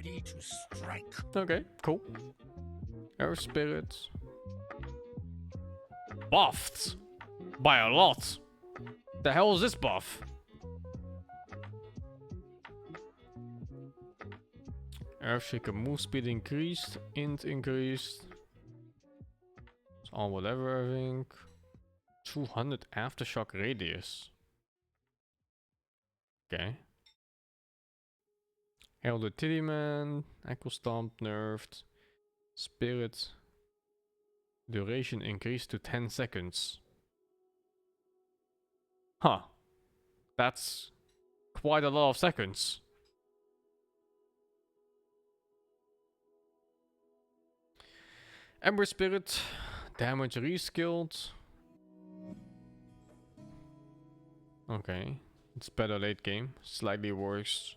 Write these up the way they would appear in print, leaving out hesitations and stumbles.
ready to strike. Okay, cool. Air Spirit. Buffed by a lot. The hell is this buff? Earthshaker move speed increased, int increased. It's all whatever, I think. 200 aftershock radius. Okay. Herald the Titty Man, Echo Stomp nerfed. Spirit duration increased to 10 seconds. Huh. That's quite a lot of seconds. Ember Spirit, damage reskilled. Okay, it's better late game. Slightly worse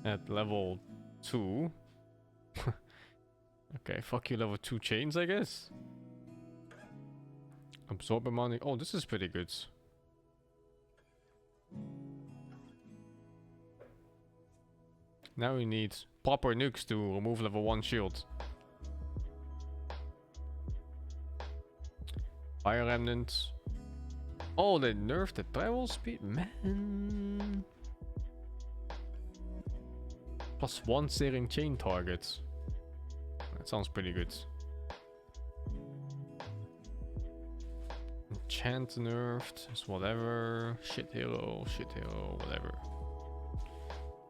at level 2. Okay, fuck you, level 2 chains, I guess. Absorb money. Oh, this is pretty good. Now we need proper nukes to remove level 1 shield. Fire Remnant. Oh, they nerfed the travel speed? Man. +1 searing chain targets. That sounds pretty good. Enchant nerfed. It's whatever. Shit hero, whatever.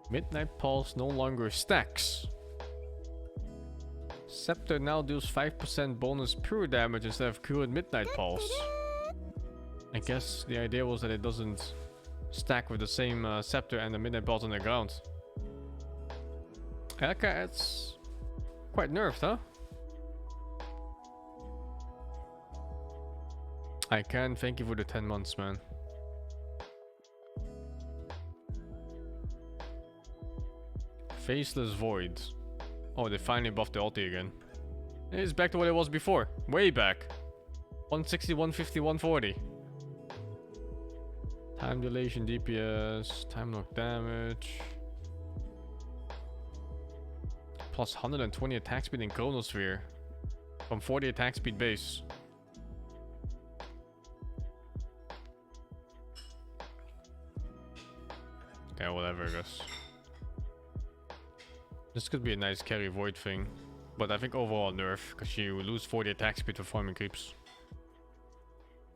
Midnight Pulse no longer stacks. Scepter now deals 5% bonus pure damage instead of current Midnight Pulse. I guess the idea was that it doesn't stack with the same Scepter and the Midnight Pulse on the ground. Okay, it's quite nerfed, huh? I can. Thank you for the 10 months, man. Faceless Void. Oh, they finally buffed the ulti again. It's back to what it was before. Way back. 160, 150, 140. Time dilation, DPS, time lock damage. Plus 120 attack speed in Chronosphere. From 40 attack speed base. Yeah, whatever, I guess. This could be a nice carry void thing. But I think overall nerf, because you lose 40 attack speed for farming creeps.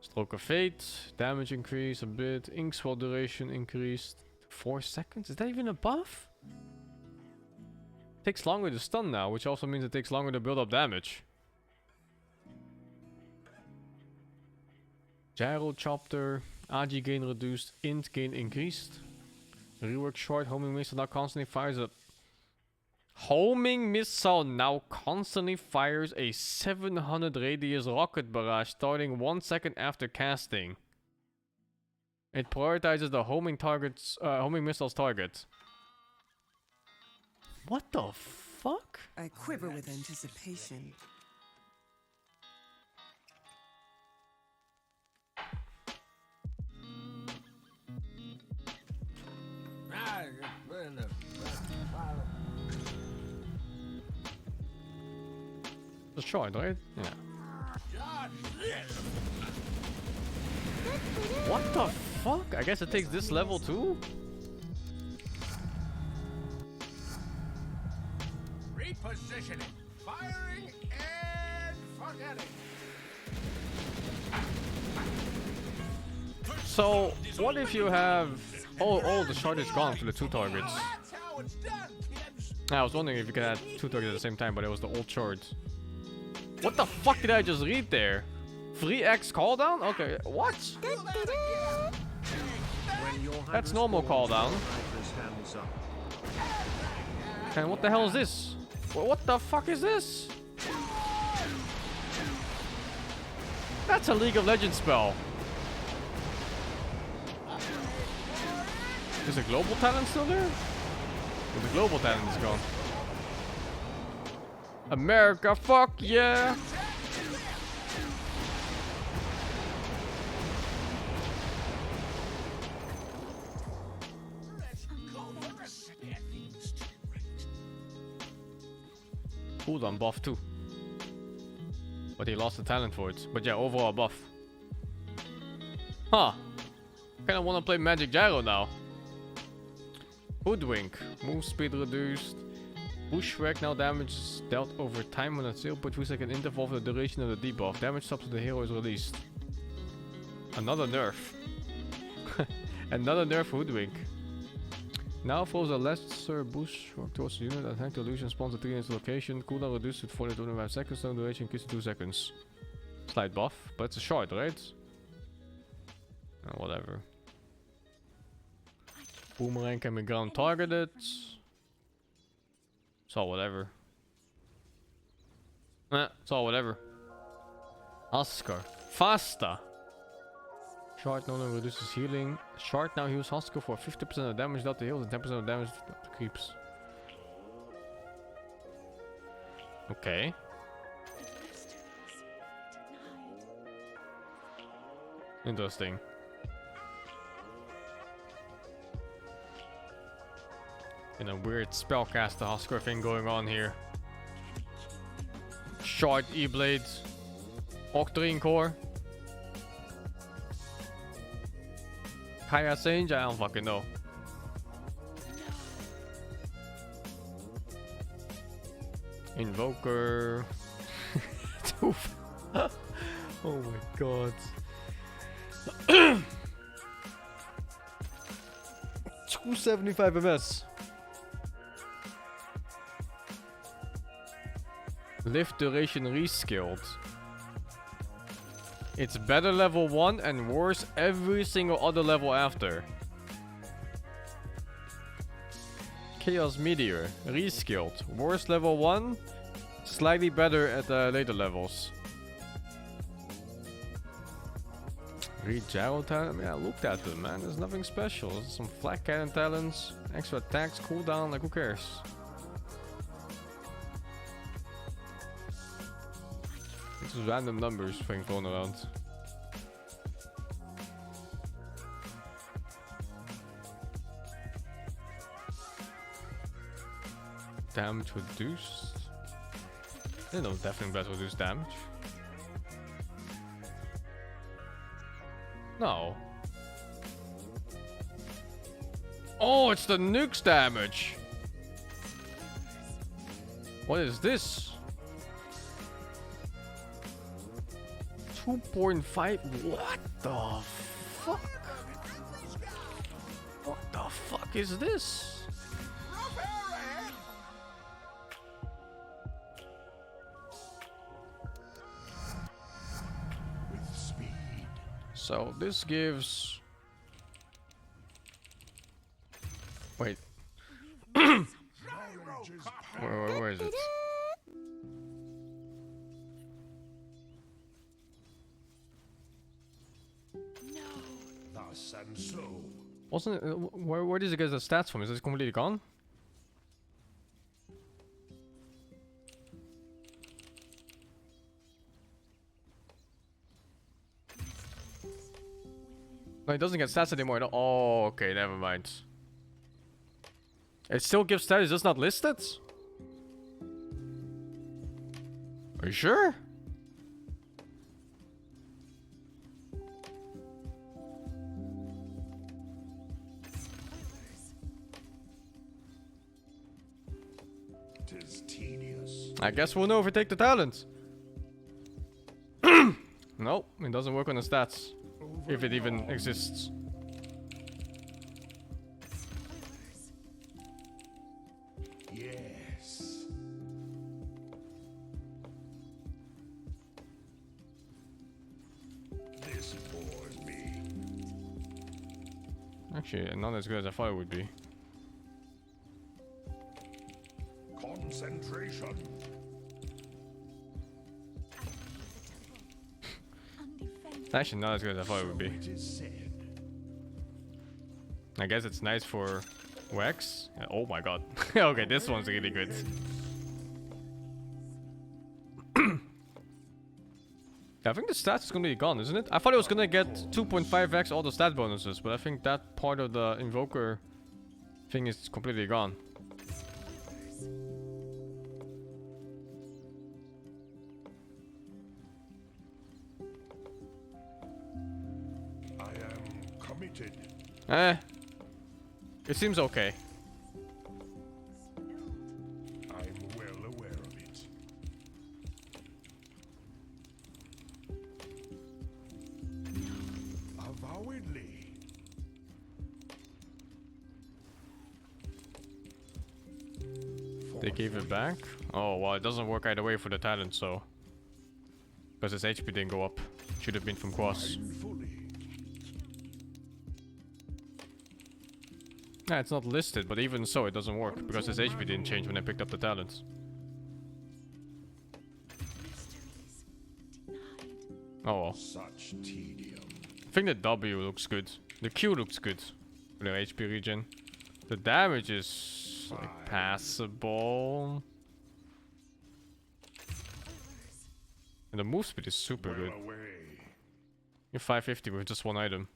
Stroke of Fate, damage increase a bit, ink swell duration increased 4 seconds. Is that even a buff? Takes longer to stun now, which also means it takes longer to build up damage. Gyrocopter, AG gain reduced, int gain increased. Rework short, homing missile now constantly fires a... Homing missile now constantly fires a 700 radius rocket barrage starting 1 second after casting. It prioritizes the homing missile's target. What the fuck? I quiver with anticipation. Destroyed, right? Yeah. What the fuck? I guess it takes this level too? Repositioning, firing, and forgetting. So, what if you have... Oh, the shard is gone for the 2 targets. I was wondering if you could have 2 targets at the same time, but it was the old shard. What the fuck did I just read there? 3x cooldown? Okay, what? That's normal cooldown. And what the hell is this? What the fuck is this? That's a League of Legends spell. Is the global talent still there? Well, the global talent is gone. America, fuck yeah! cooldown buff too. But he lost the talent for it. But yeah, overall buff. Huh. Kinda wanna play Magic Gyro now. Hoodwink. Move speed reduced. Bushwhack now damage is dealt over time on a 0.3-second interval for the duration of the debuff. Damage stops when the hero is released. Another nerf. Another nerf Hoodwink. Now follows a lesser bushwhack towards the unit. Attack the illusion spawns at 3 in its location. Cooldown reduced to 425 seconds. Time duration increased to 2 seconds. Slight buff, but it's a short, right? Whatever. Boomerang can be ground targeted. It's all whatever. It's all whatever. Husker. Faster. Shard no longer reduces healing. Shard now heals Husker for 50% of damage dealt to heals and 10% of damage to creeps. Okay. Interesting. In a weird spellcaster Husker thing going on here. Shard E-Blade. Octarine Core. Kaya Sage? I don't fucking know. Invoker. Oh my god. 275 MS. Lift duration reskilled. It's better level 1 and worse every single other level after. Chaos Meteor. Reskilled. Worse level 1. Slightly better at the later levels. Read Gyro talent? I mean, I looked at them, man. There's nothing special. There's some flat cannon talents. Extra attacks, cooldown. Like, who cares? It's just random numbers being thrown around. Damage reduced? They don't definitely better reduce damage. No. Oh, it's the nukes damage. What is this? 2.5? What the fuck? What the fuck is this? So this gives... Wait. Where is it? Thus and so. Wasn't it, where does it get the stats from? Is it completely gone? No, it doesn't get stats anymore. No. Oh, okay, never mind. It still gives stats, it's just not listed? Are you sure? Tis tedious. I guess we'll know if we take the talent. Nope, it doesn't work on the stats. If it even exists. Yes. This bores me. Actually, not as good as I thought it would be. Concentration. It's actually not as good as I thought it would be. It is said. I guess it's nice for Wax. Oh my god. Okay, this one's really good. I think the stats is gonna be gone, isn't it? I thought it was gonna get 2.5x all the stat bonuses, but I think that part of the Invoker thing is completely gone. Noted. It seems okay. I'm well aware of it. Avowedly. They gave it back? Oh, well, it doesn't work either way for the talent, so. Because his HP didn't go up. Should have been from Quas. Mindfully. Yeah, it's not listed, but even so, it doesn't work. Because his HP didn't change when I picked up the talent. Oh well. Such tedium. I think the W looks good. The Q looks good. For their HP regen. The damage is like passable. And the move speed is super good. Well away. You're 550 with just one item.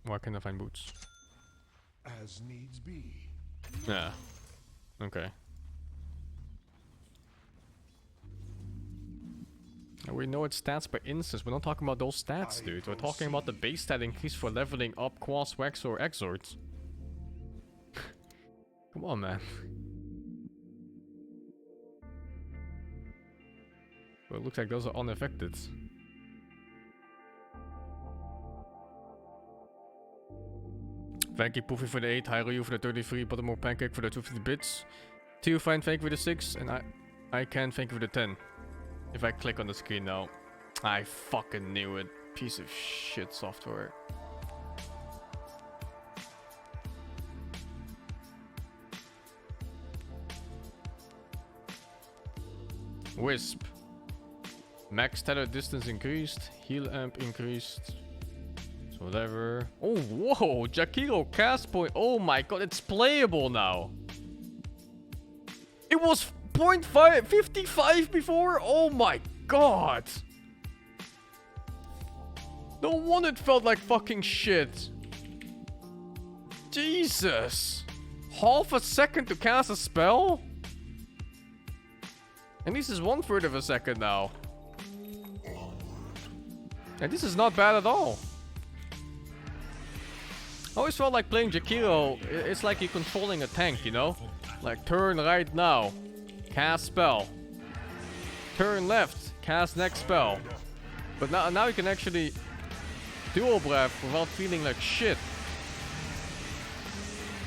Why can't I find boots? As needs be. Yeah. Okay. And we know it's stats per instance. We're not talking about those stats, dude. We're talking about the base stat increase for leveling up Quas, Wax, or Exort. Come on, man. Well, it looks like those are unaffected. Thank you, Poofy, for the 8. Hyrule for the 33. Bottomore Pancake for the 250 bits. Too Fine, thank you for the 6. And I can thank you for the 10. If I click on the screen now. I fucking knew it. Piece of shit software. Wisp. Max tether distance increased. Heal amp increased. So whatever. Oh, whoa. Jakiro cast point. Oh my god, it's playable now. It was 0.55 before? Oh my god. No wonder it felt like fucking shit. Jesus. Half a second to cast a spell? And this is 1/3 of a second now. And this is not bad at all. I always felt like playing Jakiro, it's like you're controlling a tank, you know? Like turn right now, cast spell. Turn left, cast next spell. But now you can actually dual breath without feeling like shit.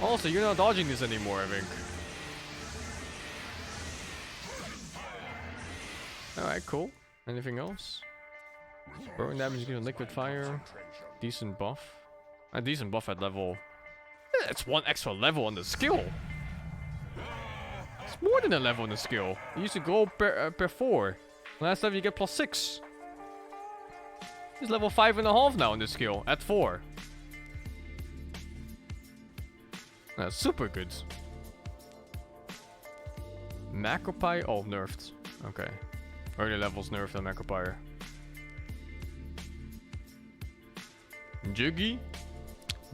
Also, you're not dodging this anymore, I think. Alright, cool. Anything else? Burn damage given liquid fire. Decent buff. A decent buff at level. It's one extra level on the skill. It's more than a level on the skill. You used to go per 4. Last time you get +6. It's level 5.5 now on the skill at 4. That's super good. Macropie? Oh, nerfed. Okay. Early levels nerfed on Macropire. Juggy.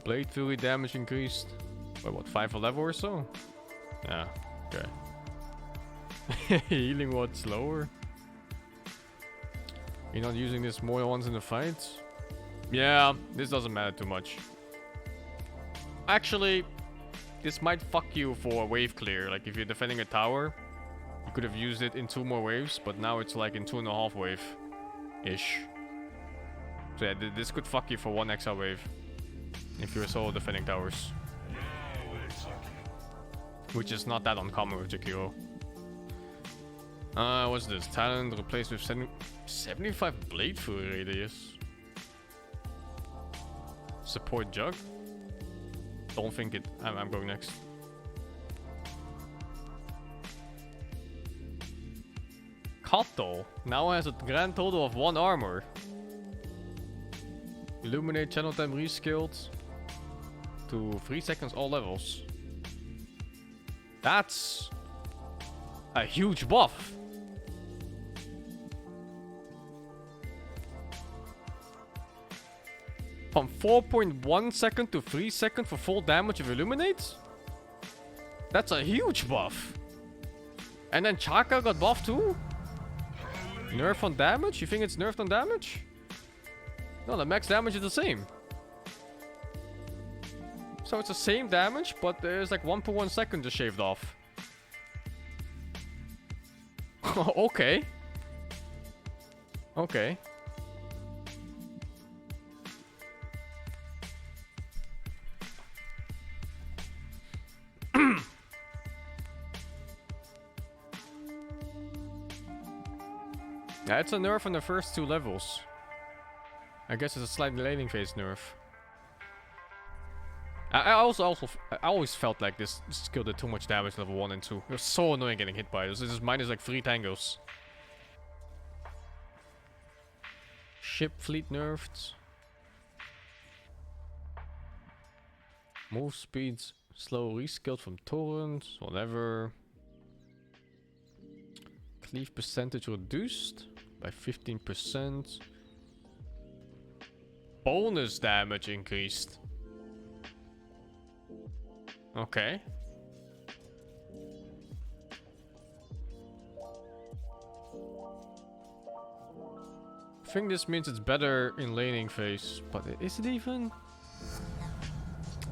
Blade Fury damage increased. By what, 5 a level or so? Yeah, okay. Healing what, slower? You're not using this more once in the fight? Yeah, this doesn't matter too much. Actually, this might fuck you for a wave clear. Like if you're defending a tower, you could have used it in 2 more waves, but now it's like in 2.5 wave-ish. So yeah, this could fuck you for 1 extra wave. If you're solo defending towers. Which is not that uncommon with Jakiro. What's this? Talent replaced with 75 Blade Fury radius. Support Jug? Don't think it... I'm going next. Kato now has a grand total of 1 armor. Illuminate channel time rescaled to 3 seconds all levels. That's a huge buff. From 4.1 second to 3 second for full damage of Illuminate? That's a huge buff. And then Chaka got buffed too? Nerf on damage? You think it's nerfed on damage? No, the max damage is the same. So it's the same damage, but there's like 1 per 1 second just shaved off. Okay. Okay. Yeah, it's a nerf on the first 2 levels. I guess it's a slight laning phase nerf. I always felt like this skill did too much damage level 1 and 2. It was so annoying getting hit by it. It was just minus like 3 tangos. Ship fleet nerfed. Move speeds slow rescaled from torrents, whatever. Cleave percentage reduced by 15%. Bonus damage increased. Okay. I think this means it's better in laning phase, but is it even?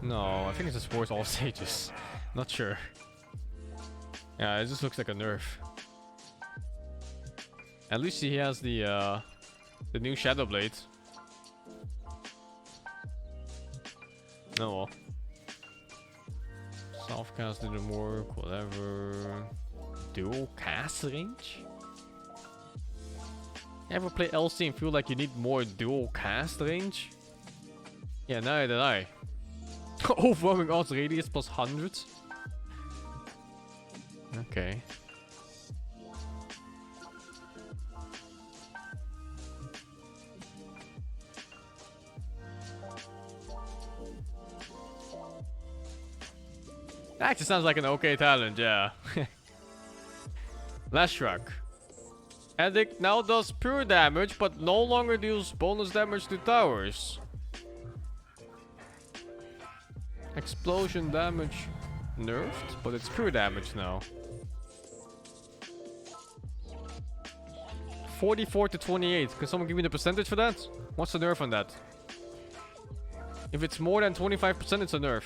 No, I think it's just worth all stages. Not sure. Yeah, it just looks like a nerf. At least he has the new Shadow Blade. No. Well. Self cast didn't work, whatever. Dual cast range? Ever play LC and feel like you need more dual cast range? Yeah, neither did I. Overwhelming odds radius plus 100. Okay. That actually sounds like an okay talent, yeah. Last Shrug. Addict now does pure damage, but no longer deals bonus damage to towers. Explosion damage nerfed, but it's pure damage now. 44 to 28. Can someone give me the percentage for that? What's the nerf on that? If it's more than 25%, it's a nerf.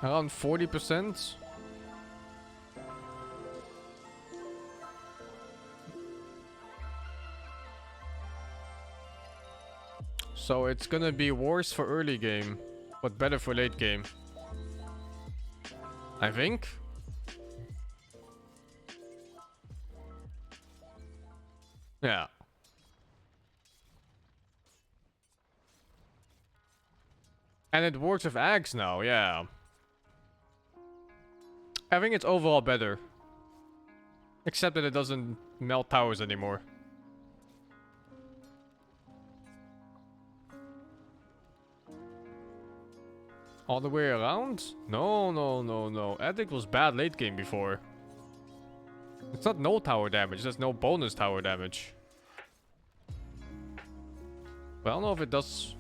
Around 40%. So it's gonna be worse for early game, but better for late game. I think. Yeah. And it works with Ags now, yeah. I think it's overall better. Except that it doesn't melt towers anymore. All the way around? No, no, no, no. Addict was bad late game before. It's not no tower damage, there's no bonus tower damage. But I don't know if it does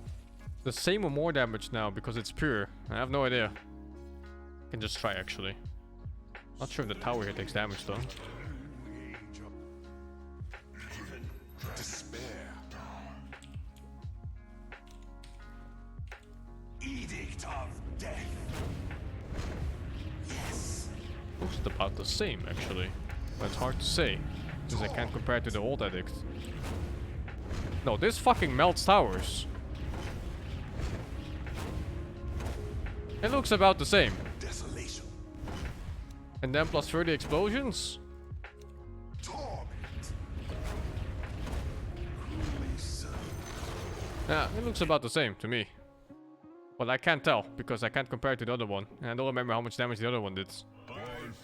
the same or more damage now because it's pure. I have no idea. I can just try actually. Not sure if the tower here takes damage though. Despair. Edict of death. Yes. Looks about the same actually. But it's hard to say. Since I can't compare it to the old Addict. No, this fucking melts towers. It looks about the same. Desolation. And then plus 30 explosions? Torment. Cruelly so. Yeah, it looks about the same to me. But I can't tell, because I can't compare it to the other one. And I don't remember how much damage the other one did. By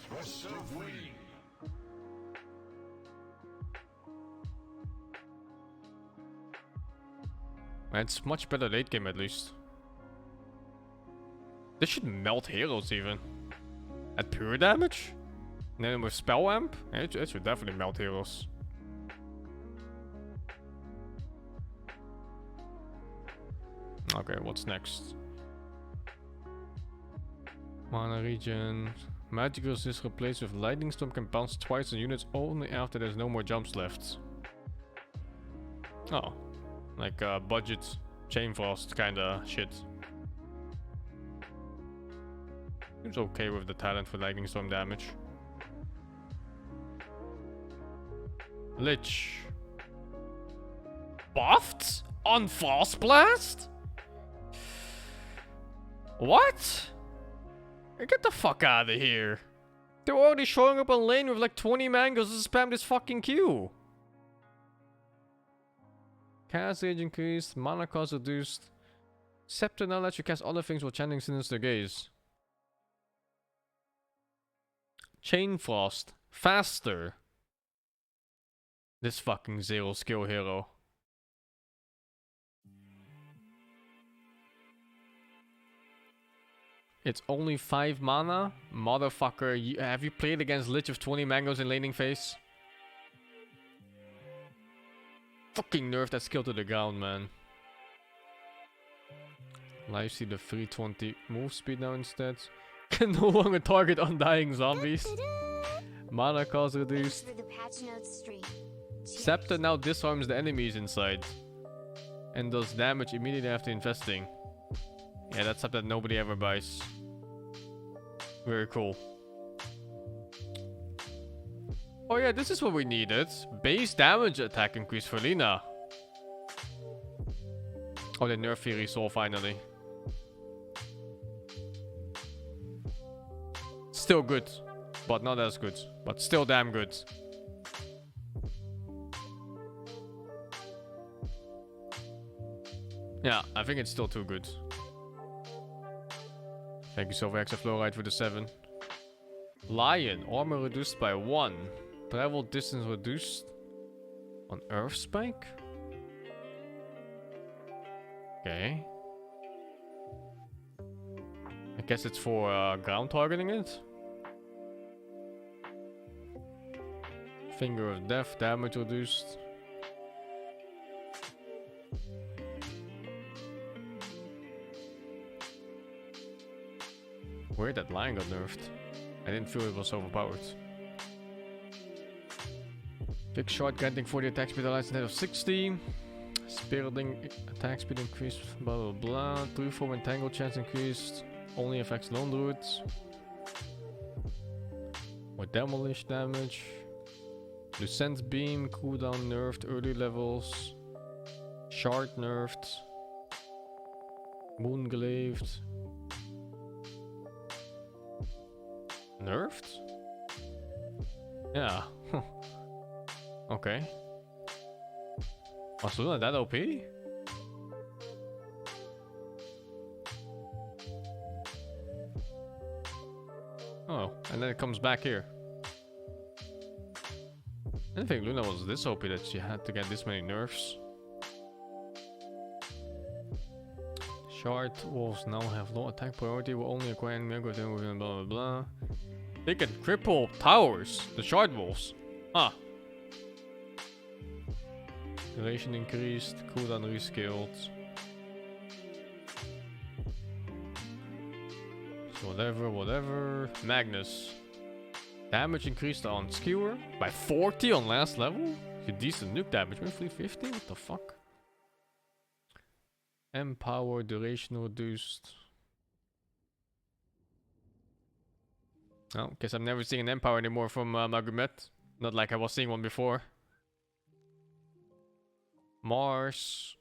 thrust of wing. And it's much better late game at least. This should melt heroes even. At pure damage? And then with spell amp? It should definitely melt heroes. Okay, what's next? Mana regen. Magic resist replaced with lightning storm can bounce twice on units only after there's no more jumps left. Oh, like budget chain frost kinda shit. Seems okay with the talent for lightning storm damage. Lich. Buffed on Frost Blast? What? Get the fuck out of here. They're already showing up on lane with like 20 mangoes to spam this fucking Q. Cast age increased, mana cost reduced. Scepter now lets you cast other things while chanting Sinister Gaze. Chain Frost. Faster. This fucking zero skill hero. It's only 5 mana? Motherfucker, have you played against Lich of 20 mangoes in laning phase? Fucking nerf that skill to the ground, man. Live see the 320 move speed now instead. Can no longer target undying zombies. Mana cost reduced. Scepter now disarms the enemies inside. And does damage immediately after investing. Yeah, that's stuff that nobody ever buys. Very cool. Oh yeah, this is what we needed. Base damage attack increase for Lina. Oh, the nerf theory soul finally. Still good, but not as good. But still damn good. Yeah, I think it's still too good. Thank you so much, Fluoride, for the 7. Lion, armor reduced by 1. Travel distance reduced on Earth Spike. Okay. I guess it's for ground targeting it. Finger of Death, damage reduced. Weird that Lion got nerfed. I didn't feel it was overpowered. Big shot granting 40 attack speed allies instead of 60. Spiriting attack speed increased, blah blah blah. 3-4 entangle chance increased. Only affects lone druids. More demolish damage. Lucent's beam cooldown nerfed early levels. Shard nerfed. Moonglaved. Nerfed? Yeah. Okay. Was Luna that OP? Oh, and then it comes back here. I didn't think Luna was this OP that she had to get this many nerfs. Shard wolves now have low attack priority, will only acquire enemy within blah blah blah. They can cripple towers, the shard wolves. Ah. Duration increased, cooldown rescaled. So whatever. Magnus. Damage increased on Skewer by 40 on last level? You decent nuke damage, maybe 350? What the fuck? Empower, duration reduced. Oh, guess I'm never seeing an Empower anymore from Magomet. Not like I was seeing one before. Mars.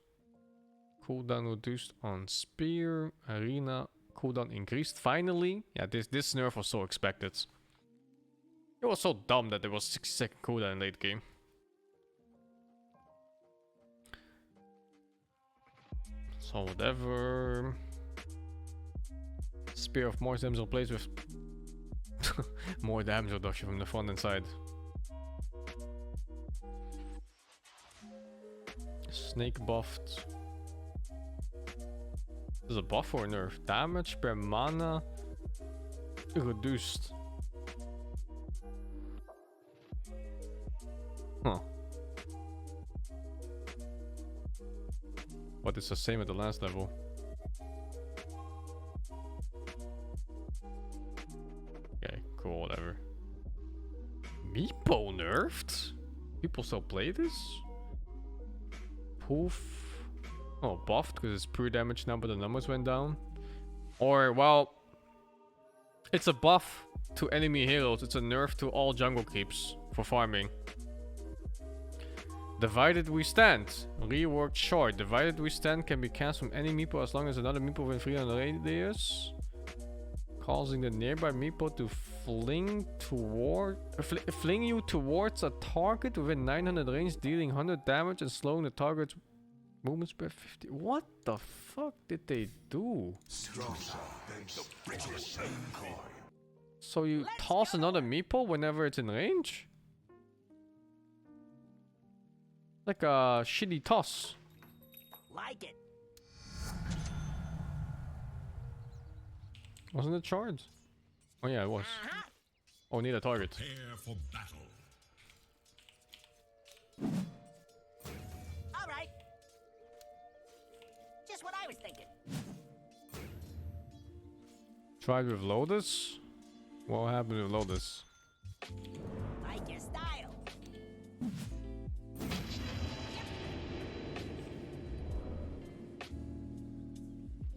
Cooldown reduced on Spear. Arena. Cooldown increased finally. Yeah, this nerf was so expected. It was so dumb that there was 60-second cooldown in late game. So whatever. Spear of Morse damage replaced with more damage reduction from the front and side. Snake buffed. This is a buff or a nerf? Damage per mana reduced. Huh. But it's the same at the last level. Okay, cool, whatever. Meepo nerfed? People still play this? Poof. Oh, buffed because it's pure damage now, but the numbers went down. Or, well, it's a buff to enemy heroes. It's a nerf to all jungle creeps for farming. Divided we stand. Reworked short. Divided we stand can be cast from any Meepo as long as another Meepo within 300 radius, causing the nearby Meepo to fling you towards a target within 900 range, dealing 100 damage and slowing the target's movement speed 50. What the fuck did they do? So you toss another Meepo whenever it's in range? Like a shitty toss. Like it. Wasn't it charged? Oh yeah, it was. Oh, need a target. Prepare for battle. All right. Just what I was thinking. Tried with Lotus. What happened with Lotus? Like your style.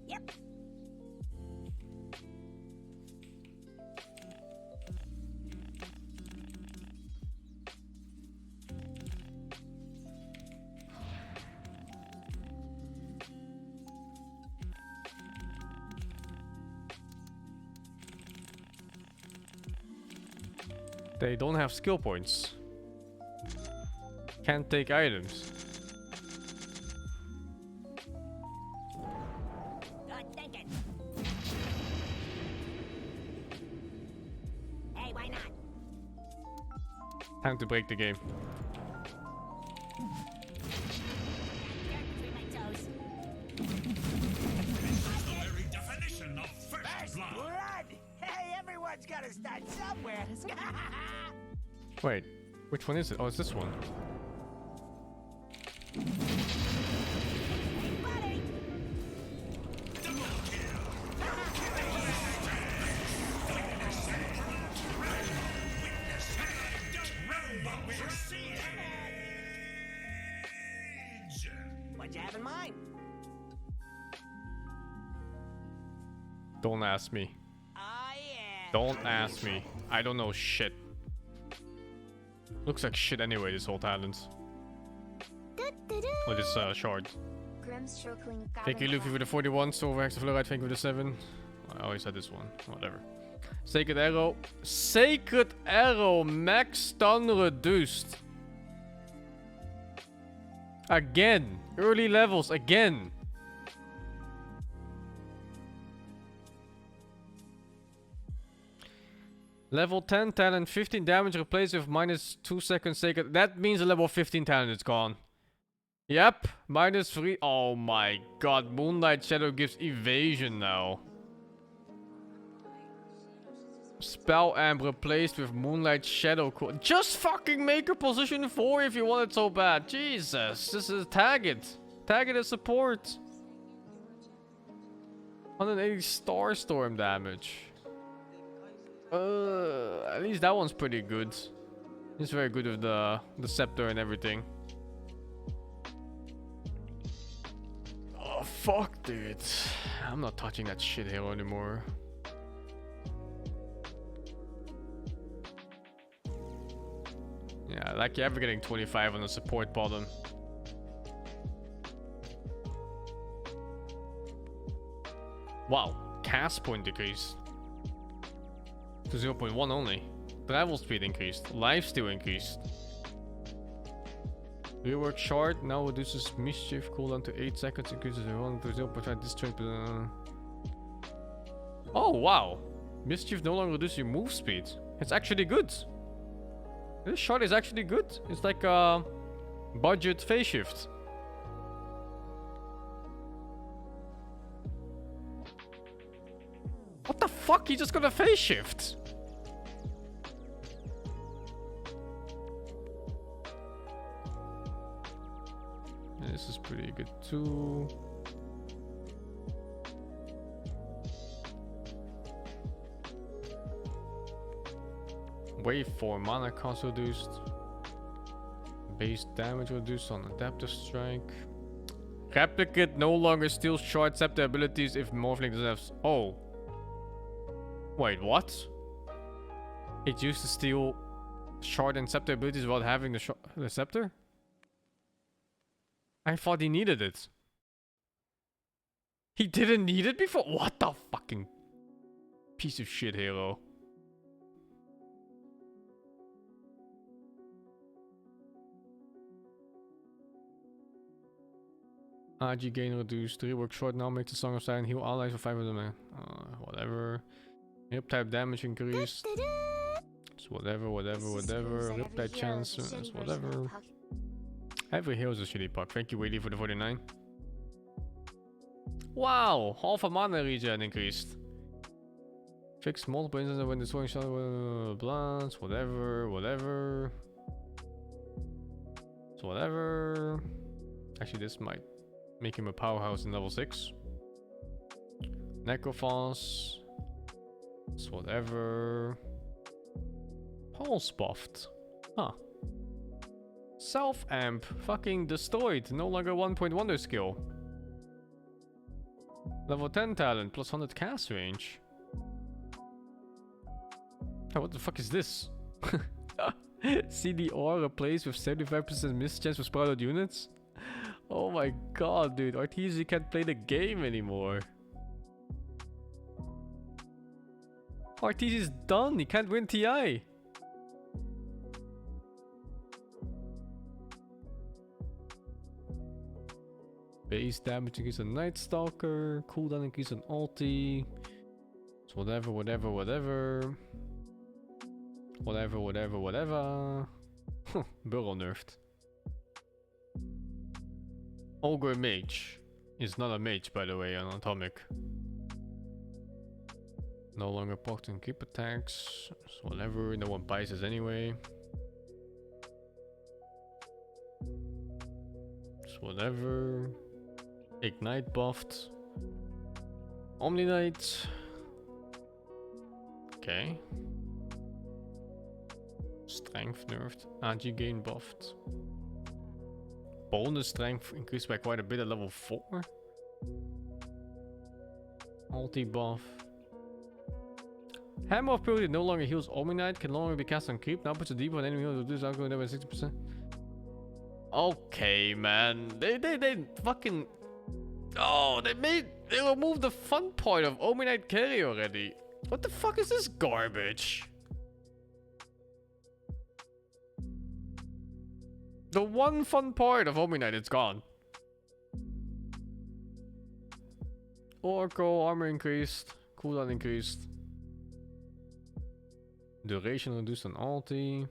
Yep. They don't have skill points. Can't take items. Good thinking. Hey, why not? Time to break the game. Dirt between my toes. The very definition of first blood. Blood! Hey, everyone's gotta start somewhere. Wait, which one is it? Oh, it's this one. Hey, buddy! What'd you have in mind? Don't ask me. Oh, yeah. Don't ask me. I don't know shit. Looks like shit anyway, this whole talent. Or this shard. Thank you, Luffy, for the 41. Silverhex, Fluoride, thank you for the 7. I always had this one. Whatever. Sacred Arrow. Sacred Arrow, max stun reduced. Again. Early levels, again. Level 10 talent, 15 damage replaced with minus 2 seconds sacred. That means the level 15 talent is gone. Yep, minus 3. Oh my god, Moonlight Shadow gives evasion now. Spell Amp replaced with Moonlight Shadow. Just fucking make a position 4 if you want it so bad. Jesus, this is tag it. Tag it as support. 180 Star Storm damage. At least that one's pretty good. He's very good with the scepter and everything. Oh fuck, dude. I'm not touching that shit hero anymore. Yeah, like you're ever getting 25 on the support bottom. Wow, cast point decreased to 0.1 only. Travel speed increased. Lifesteal increased. Rework short now reduces mischief cooldown to 8 seconds, increases 1 to 0.5 distract. Oh wow! Mischief no longer reduces your move speed. It's actually good. This shot is actually good. It's like a budget phase shift. What the fuck? He just got a phase shift. This is pretty good too. Wave 4 mana cost reduced. Base damage reduced on adaptive strike. Replicate no longer steals short scepter abilities if Morphling doesn't have. Oh. Wait, what? It used to steal short and scepter abilities without having the scepter? I thought he needed it. He didn't need it before? What the fucking piece of shit hero. AG gain reduced. Rework short now makes the Song of Silence heal allies for 500 mana. Whatever. Rip type damage increased. It's whatever. Rip type chances, whatever. Every hero is a shitty puck. Thank you, Whaley, for the 49. Wow! Half a mana regen increased. Fixed multiple instances when destroying shadow blunts, whatever. So whatever. Actually, this might make him a powerhouse in level 6. Necrophos. So whatever. Pulse buffed. Huh. Self amp fucking destroyed. No longer 1 wonder skill. Level 10 talent plus 100 cast range. Oh, what the fuck is this? CDR replaced with 75% miss chance for sprouted units? Oh my god, dude. Arteezy can't play the game anymore. Arteezy's done. He can't win TI. Base damage increase on Night Stalker. Cooldown increase on ulti. So whatever. Burrow nerfed. Ogre Mage is not a mage, by the way, on Atomic. No longer proc and keep attacks. So whatever, no one buys us anyway. So whatever. Ignite buffed. Omniknight. Okay. Strength nerfed. AG gain buffed. Bonus strength increased by quite a bit at level 4. Ulti buff. Hammer of Purity no longer heals Omniknight, can no longer be cast on creep. Now puts a debuff on enemy heal to reduce outgoing damage by 60%. Okay, man. They fucking. Oh, they removed the fun part of Omniknight carry already. What the fuck is this garbage? The one fun part of Omniknight, it's gone. Oracle, armor increased. Cooldown increased. Duration reduced on ulti.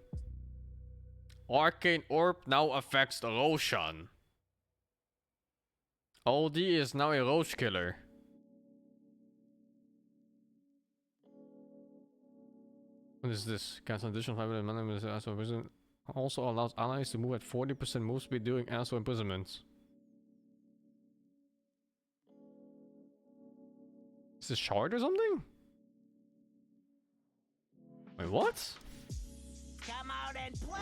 Arcane Orb now affects the Roshan. OD is now a Roche killer. What is this? Cast an additional 500 mana with Astral Imprisonment. Also allows allies to move at 40% move speed during Astral Imprisonment. Is this shard or something? Wait, what? Come out and play!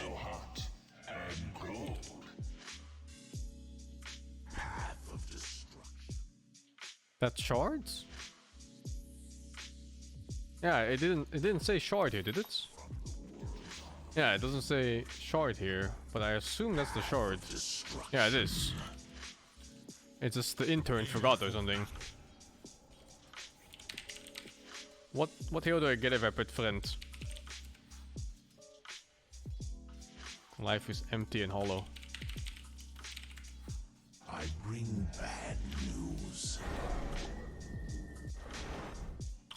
Go hot and cold. Path of destruction. That's shards? Yeah, it didn't say shard here, did it? Yeah, it doesn't say shard here, but I assume that's the shard. Yeah, it is. It's just the intern forgot or something. What hero do I get if I put friend? Life is empty and hollow. I bring bad news.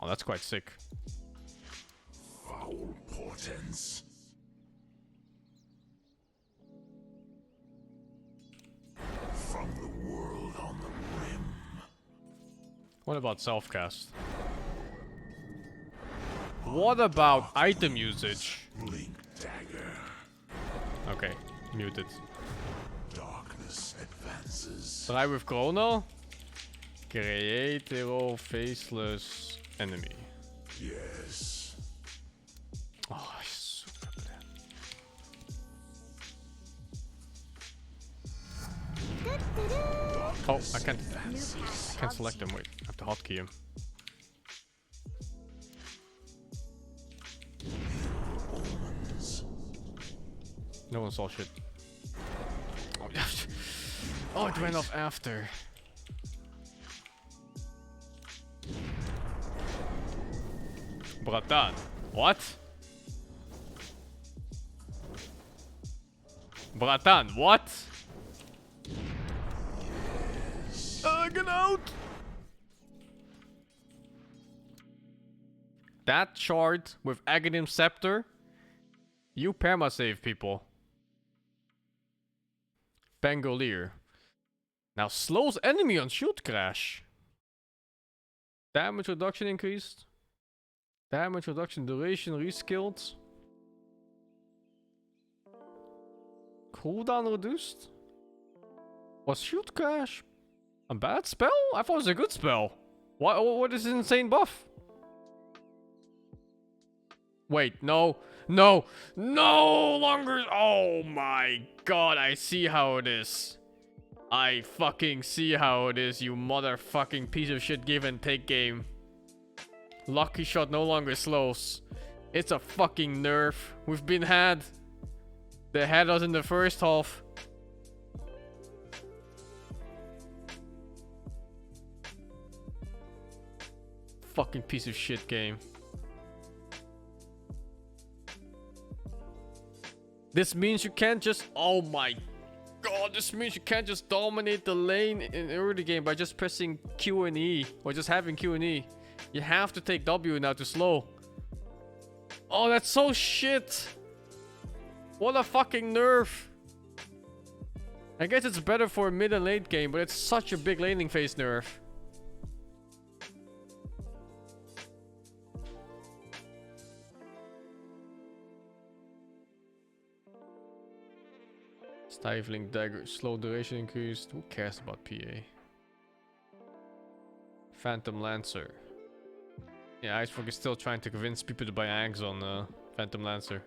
Oh, that's quite sick. Foul portents. From the world on the rim. What about self-cast? What about item usage? Blink dagger. Okay, muted. Darkness advances. Try with Chrono. Create hero faceless enemy. Yes. Oh, Oh, I can't select him. Wait, I have to hotkey him. No one saw shit. Oh, oh, it went off after. Bratan, what? Bratan, what? Get out! That shard with Aghanim Scepter, you perma-save people. Pangolier. Now slows enemy on shield crash. Damage reduction increased. Damage reduction duration reskilled. Cooldown reduced. Was shield crash a bad spell? I thought it was a good spell. What is this insane buff? Wait, no longer. Oh my god, I see how it is. I fucking see how it is, you motherfucking piece of shit give and take game. Lucky shot no longer slows. It's a fucking nerf. We've been had. They had us in the first half. Fucking piece of shit game. This means you can't just... Oh my god, this means you can't just dominate the lane in early game by just pressing Q and E. Or just having Q and E. You have to take W now to slow. Oh, that's so shit. What a fucking nerf. I guess it's better for a mid and late game, but it's such a big laning phase nerf. Stifling dagger, slow duration increased. Who cares about PA? Phantom Lancer. Yeah, Icefork is still trying to convince people to buy Ags on Phantom Lancer.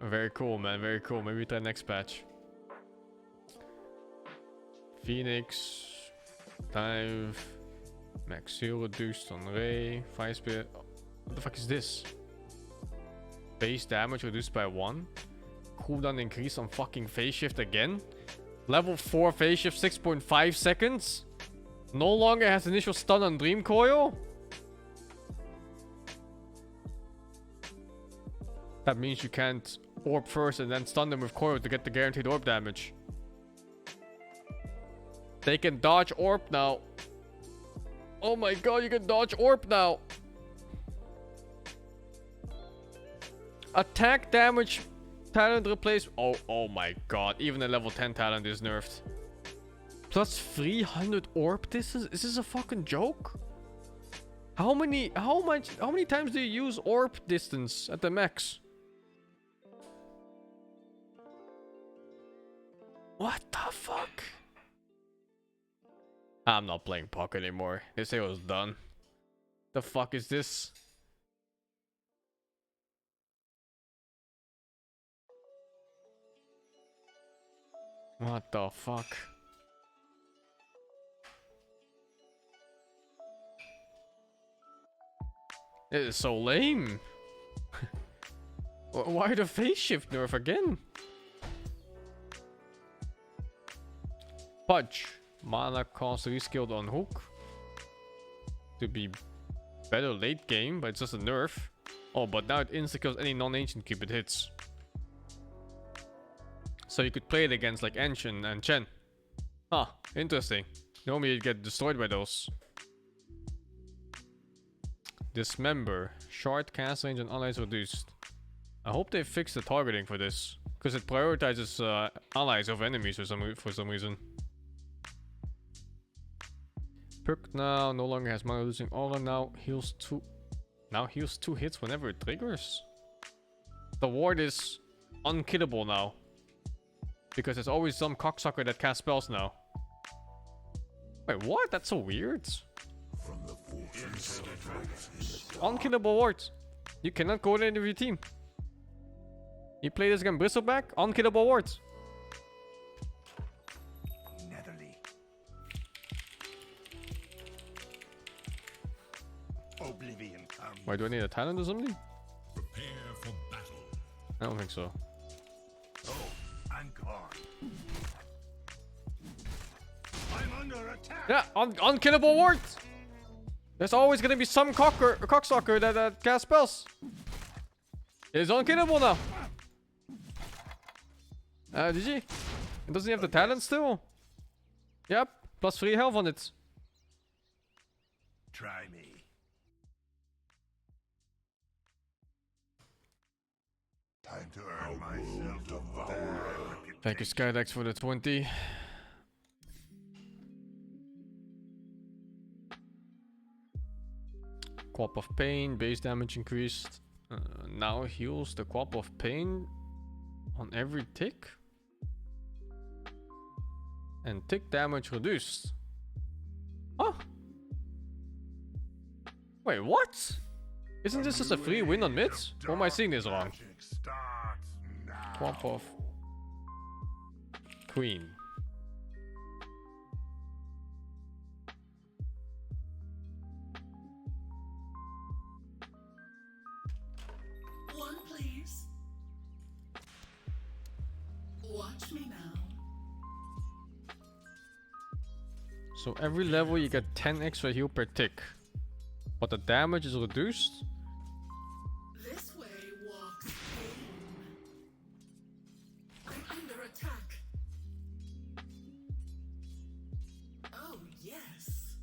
Very cool, man. Very cool. Maybe try next patch. Phoenix. Dive. Max heal reduced on Ray. Fire Spirit. Oh, what the fuck is this? Base damage reduced by 1. Cooldown increase on fucking phase shift again. Level 4 phase shift 6.5 seconds. No longer has initial stun on Dream Coil. That means you can't orb first and then stun them with coil to get the guaranteed orb damage. They can dodge orb now. Oh my god, you can dodge orb now. Attack damage talent replace. Oh my god, even a level 10 talent is nerfed. Plus 300 orb distance? Is this a fucking joke? How many times do you use orb distance at the max? What the fuck? I'm not playing Puck anymore. They say it was done. The fuck is this? What the fuck? It is so lame. Why the phase shift nerf again? Pudge. Mana cost reskilled on hook. To be better late game, but it's just a nerf. Oh, but now it insta-kills any non-ancient cube it hits. So you could play it against like Ancient and Chen. Huh, interesting. Normally you'd get destroyed by those. Dismember. Short cast range and allies reduced. I hope they fix the targeting for this. Because it prioritizes allies over enemies for some reason. Perk now no longer has mana losing aura, now heals 2 hits whenever it triggers. The ward is unkillable now. Because there's always some cocksucker that casts spells now. Wait, what? That's so weird. From the fortress of Unkillable wards. You cannot coordinate with your team. You play this again, Bristleback, unkillable wards. Oblivion comes. Wait, do I need a talent or something? Prepare for battle. I don't think so. Oh, I'm gone. I'm under attack. Yeah, unkillable ward! There's always gonna be some cocksucker that casts spells. It's unkillable now. GG. And doesn't he have the talent still? Yep, plus 3 health on it. Try me. Time to earn myself a bad reputation. Thank you, Skydex, for the 20. Quap of Pain, base damage increased. Now heals the Quap of Pain on every tick. And tick damage reduced. Oh! Wait, what? Isn't this just a free win on mid? Or am I seeing this wrong? Magic starts now. Quap of Queen. One, please. Watch me now. So every level you get 10 extra heal per tick. But the damage is reduced? This way walks pain. I'm under attack. Oh, yes.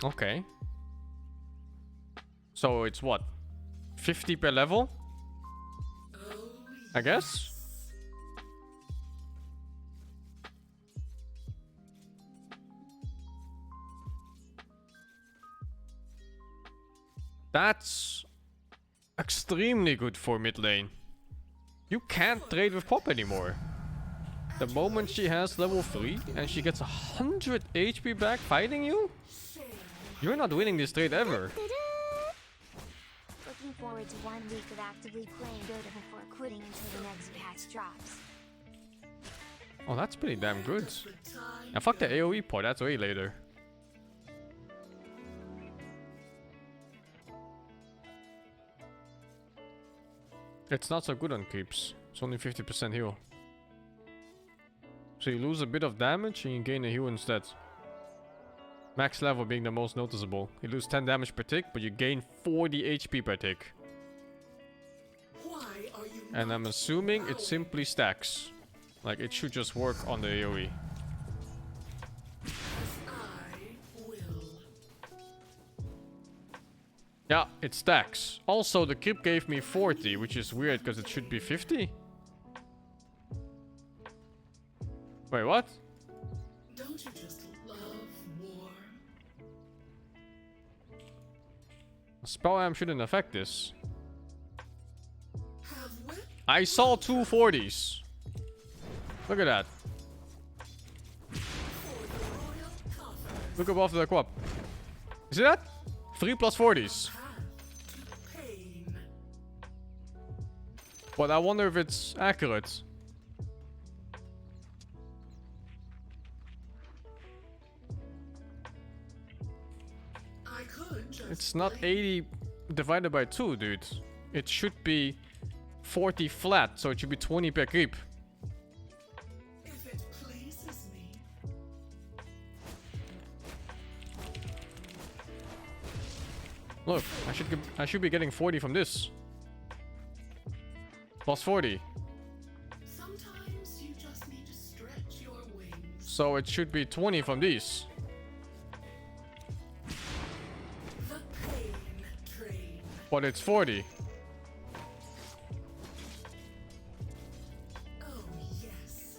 Okay. So it's what? 50 per level? Oh, I guess? That's extremely good for mid lane. You can't trade with Pop anymore. The moment she has level 3 and she gets 100 HP back fighting you, you're not winning this trade ever. Looking forward to 1 week of actively playing Dota before quitting until the next patch drops. Oh, that's pretty damn good. Now fuck the AoE part, that's way later. It's not so good on creeps. It's only 50% heal. So you lose a bit of damage and you gain a heal instead. Max level being the most noticeable. You lose 10 damage per tick, but you gain 40 HP per tick. why are you And I'm assuming it simply stacks. Like it should just work on the AoE. I will. Yeah, it stacks. Also, the creep gave me 40, which is weird because it should be 50. Wait, what? Don't you just love war? Spell Am shouldn't affect this. Have whip I saw 2 40s. Look at that. for the royal coffers. Look above the quap. You see that? 3 plus 40s. Path to pain. But I wonder if it's accurate. I could just It's not play 80 divided by 2, dude. It should be 40 flat, so it should be 20 per creep. if it pleases me. Look, I should be getting 40 from this. Plus 40. Sometimes you just need to stretch your wings. So it should be 20 from these. The pain train. But it's 40. Oh, yes.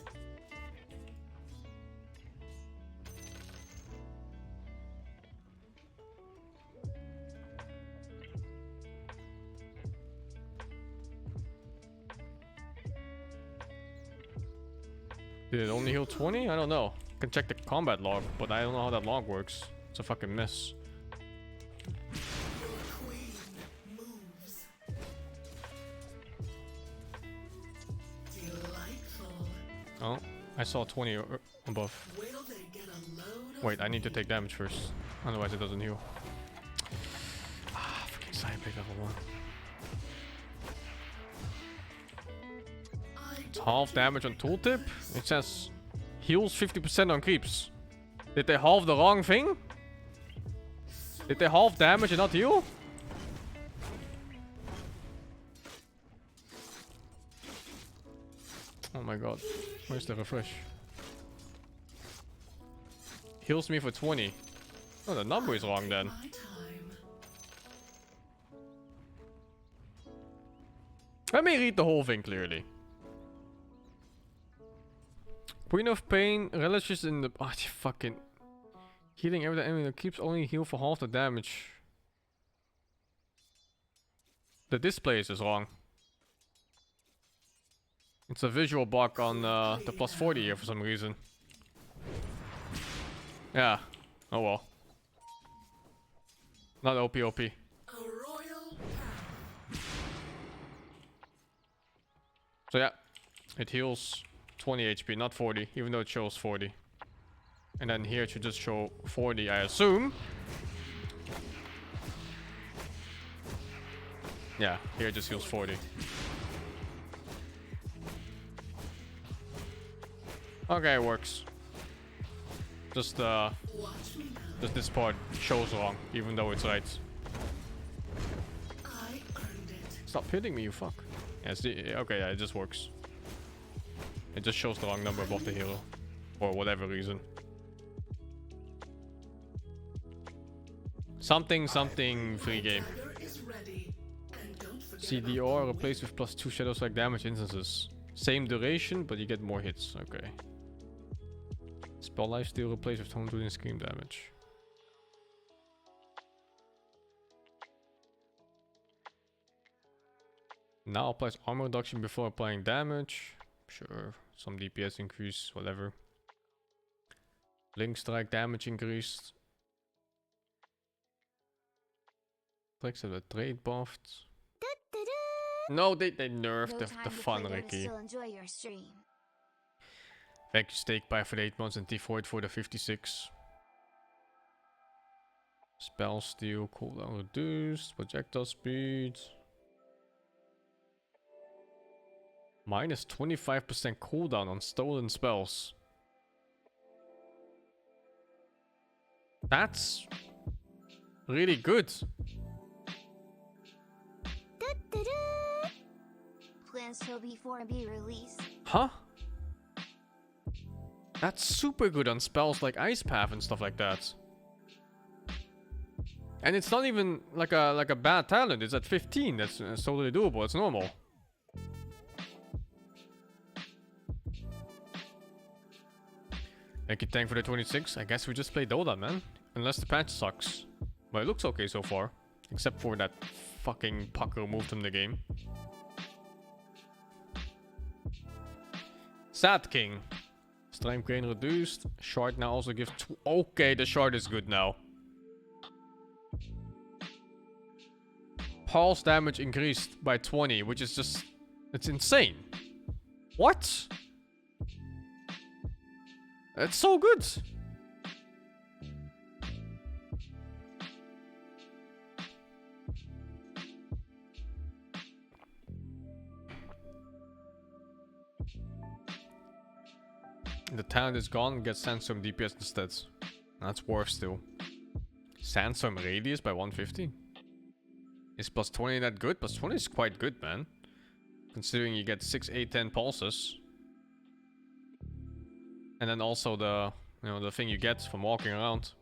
Did it only heal 20? I don't know. I can check the combat log, but I don't know how that log works. It's a fucking mess. Your queen moves. Delightful. Oh, I saw 20 above. Will they get a load of Wait, I need to take damage first. Otherwise it doesn't heal. Ah, fucking Psyblade level 1. It's half damage on tooltip. It says heals 50% on creeps. Did they halve the wrong thing? Did they halve damage and not heal? Oh my god. Where's the refresh? Heals me for 20. Oh, the number is wrong then. my time? Let me read the whole thing clearly. Queen of Pain relishes in the... Oh, fucking... Healing every enemy that keeps only heal for half the damage. The display is wrong. It's a visual bug on the plus 40 here for some reason. Yeah. Oh well. Not OP. A royal path. So yeah. It heals 20 HP, not 40, even though it shows 40. And then here it should just show 40, I assume. Yeah, here it just heals 40. Okay, it works. Just Watch me now. just this part shows wrong, even though it's right. I earned it. Stop hitting me, you fuck. Yeah, see, okay, yeah, it just works. It just shows the wrong number above the hero. For whatever reason. Something free game. Dagger is ready. And don't forget CDR replaced with +2 shadow strike damage instances. Same duration, but you get more hits. Okay. Spell lifesteal replaced with home doing scream damage. Now applies armor reduction before applying damage. Sure. Some DPS increase, whatever. Link strike damage increased. Tricks have a trade buffed. No, they nerfed the fun, Ricky. Still enjoy your stream. Thank you, Steak Pie, for the 8 months and T-Void for the 56. Spell steal, cooldown reduced, projectile speed. Minus 25% cooldown on stolen spells. That's really good. Plans till before be released. Huh? That's super good on spells like Ice Path and stuff like that. And it's not even like a bad talent. It's at 15. That's totally doable. It's normal. Thank you, Tank, for the 26. I guess we just play Dota, man. Unless the patch sucks. But it looks okay so far. Except for that fucking puck removed from the game. Sad King. Strength gain reduced. Shard now also gives okay, the shard is good now. Pulse damage increased by 20, which is just... It's insane. What? That's so good. The talent is gone, get Sandstorm DPS instead. That's worse still. Sandstorm radius by 150? Is plus 20 that good? Plus 20 is quite good, man. Considering you get 6, 8, 10 pulses. And then also the, you know, the thing you get from walking around.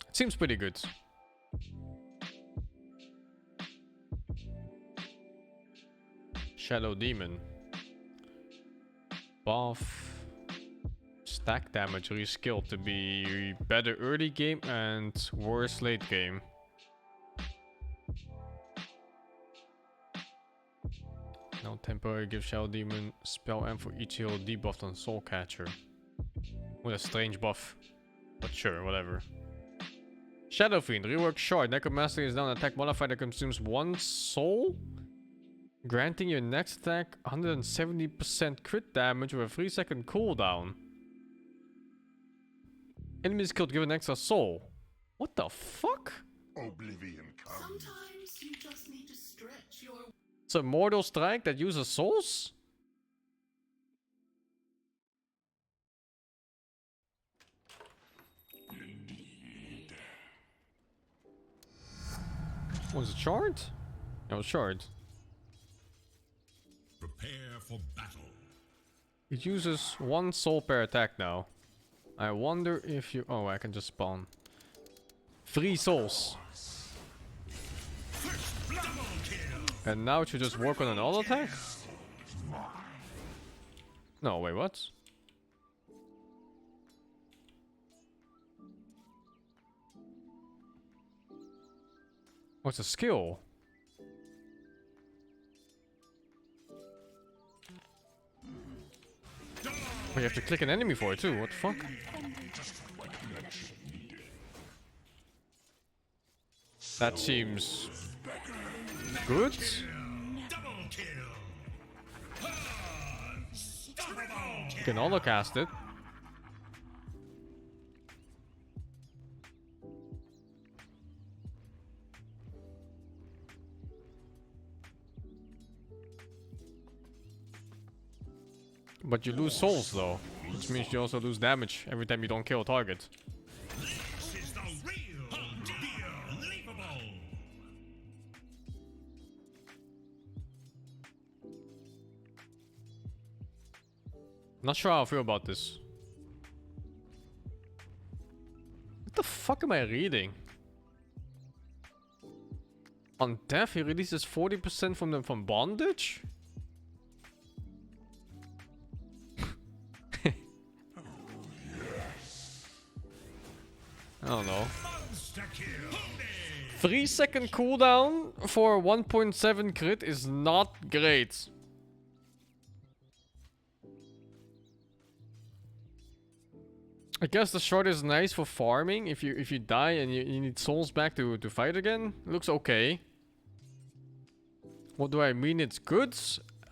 It seems pretty good. Shadow Demon. Buff. Stack damage reskilled to be better early game and worse late game. Now temporary give Shadow Demon spell and for each heal debuffed on Soul Catcher. What a strange buff. But sure, whatever. Shadow Fiend, rework short. Necromancer is now an attack modifier that consumes 1 soul, granting your next attack 170% crit damage with a 3-second cooldown. Enemies killed give an extra soul. What the fuck? Oblivion comes. Sometimes you just need to stretch your It's a mortal strike that uses souls? Was it shard? No, it was shard. Prepare for battle. It uses 1 soul per attack now. I wonder if you... Oh, I can just spawn 3 souls. And now it should just work on an auto attack? No, wait, what? What's a skill? Oh, you have to click an enemy for it too, what the fuck? That seems good. You can auto cast it. But you lose souls though, which means you also lose damage every time you don't kill a target. This is the real unbelievable. Not sure how I feel about this. What the fuck am I reading? On death, he releases 40% from bondage? I don't know. 3-second cooldown for 1.7 crit is not great. I guess the short is nice for farming. If you die and you need souls back to fight again, it looks okay. What do I mean? It's good.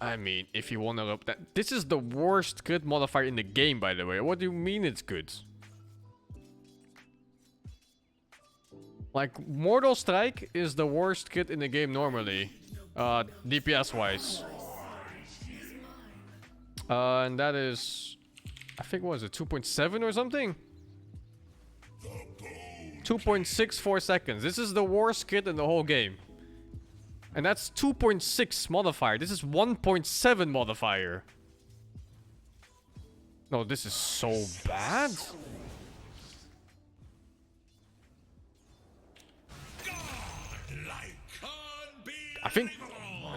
I mean, if you wanna up that, this is the worst crit modifier in the game, by the way. What do you mean it's good? Like, Mortal Strike is the worst kit in the game normally, DPS wise. And that is, I think, what was it, 2.7 or something? 2.64 seconds. This is the worst kit in the whole game. And that's 2.6 modifier. This is 1.7 modifier. No, this is so bad. I think,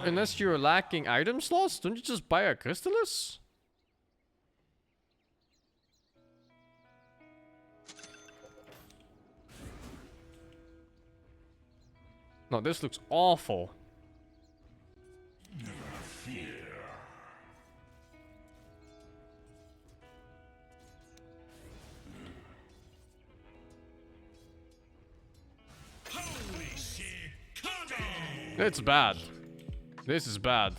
unless you're lacking item slots, don't you just buy a Crystallis? No, this looks awful. Never fear. Holy shit! It's bad. This is bad.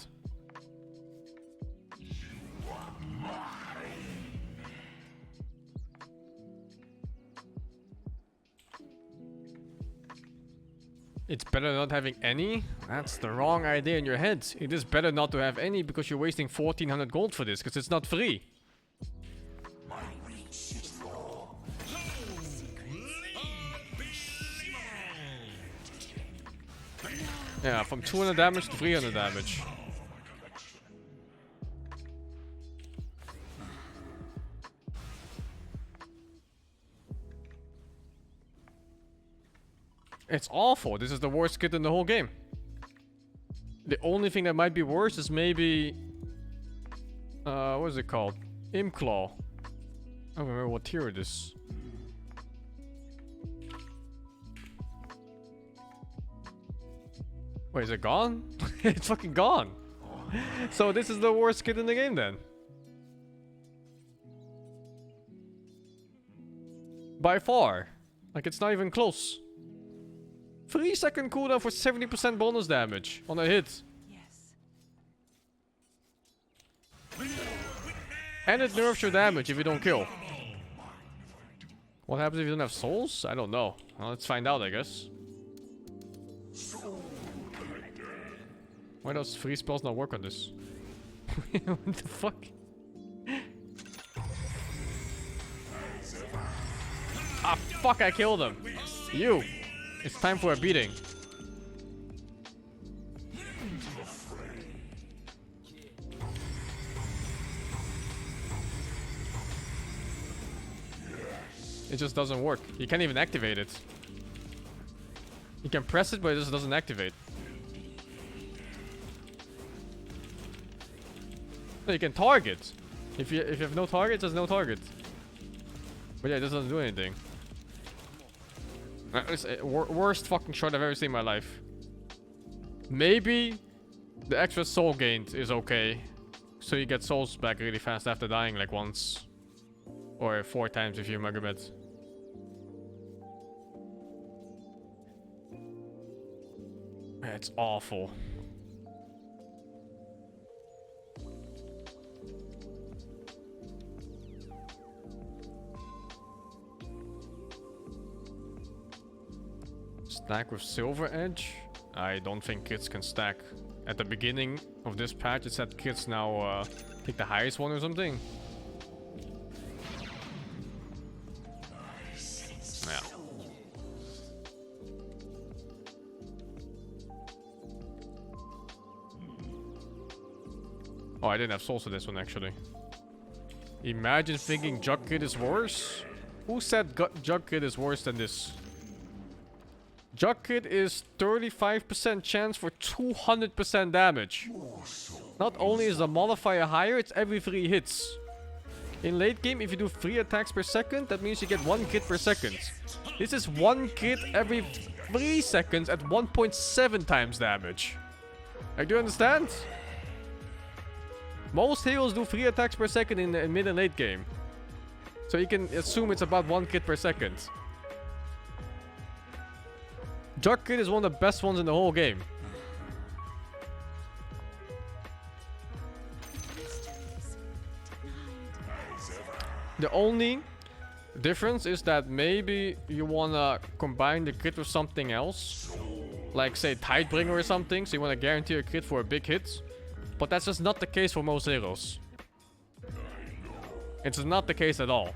It's better not having any? That's the wrong idea in your head. It is better not to have any because you're wasting 1400 gold for this because it's not free. My reach is long. Yeah, from 200 damage to 300 damage. It's awful. This is the worst kit in the whole game. The only thing that might be worse is maybe... what is it called? Imclaw. I don't remember what tier it is. Wait, is it gone? It's fucking gone. So this is the worst kit in the game then. By far. Like, it's not even close. 3-second cooldown for 70% bonus damage on a hit. And it nerfs your damage if you don't kill. What happens if you don't have souls? I don't know. Well, let's find out, I guess. Why does free spells not work on this? What the fuck? Ah, fuck, I killed him. You. It's time for a beating. It just doesn't work. You can't even activate it. You can press it, but it just doesn't activate. No, you can target. If you have no target, there's no target. But yeah, this doesn't do anything. It's worst fucking shot I've ever seen in my life. Maybe the extra soul gained is okay. So you get souls back really fast after dying like once. Or 4 times if you're Magomed. It's awful. Stack with Silver Edge? I don't think kids can stack. At the beginning of this patch it said kids now take the highest one or something. Yeah. Oh, I didn't have souls for this one actually. Imagine thinking Jug Kid is worse? Who said Jug Kid is worse than this? Jug Kid is 35% chance for 200% damage. Not only is the modifier higher, it's every 3 hits. In late game, if you do 3 attacks per second, that means you get 1 kit per second. This is 1 kit every 3 seconds at 1.7 times damage. Like, do you understand? Most heroes do 3 attacks per second in mid and late game. So you can assume it's about 1 kit per second. Jug Kid is one of the best ones in the whole game. The only difference is that maybe you wanna combine the crit with something else. Like say Tidebringer or something, so you wanna guarantee a crit for a big hit. But that's just not the case for most heroes. It's not the case at all.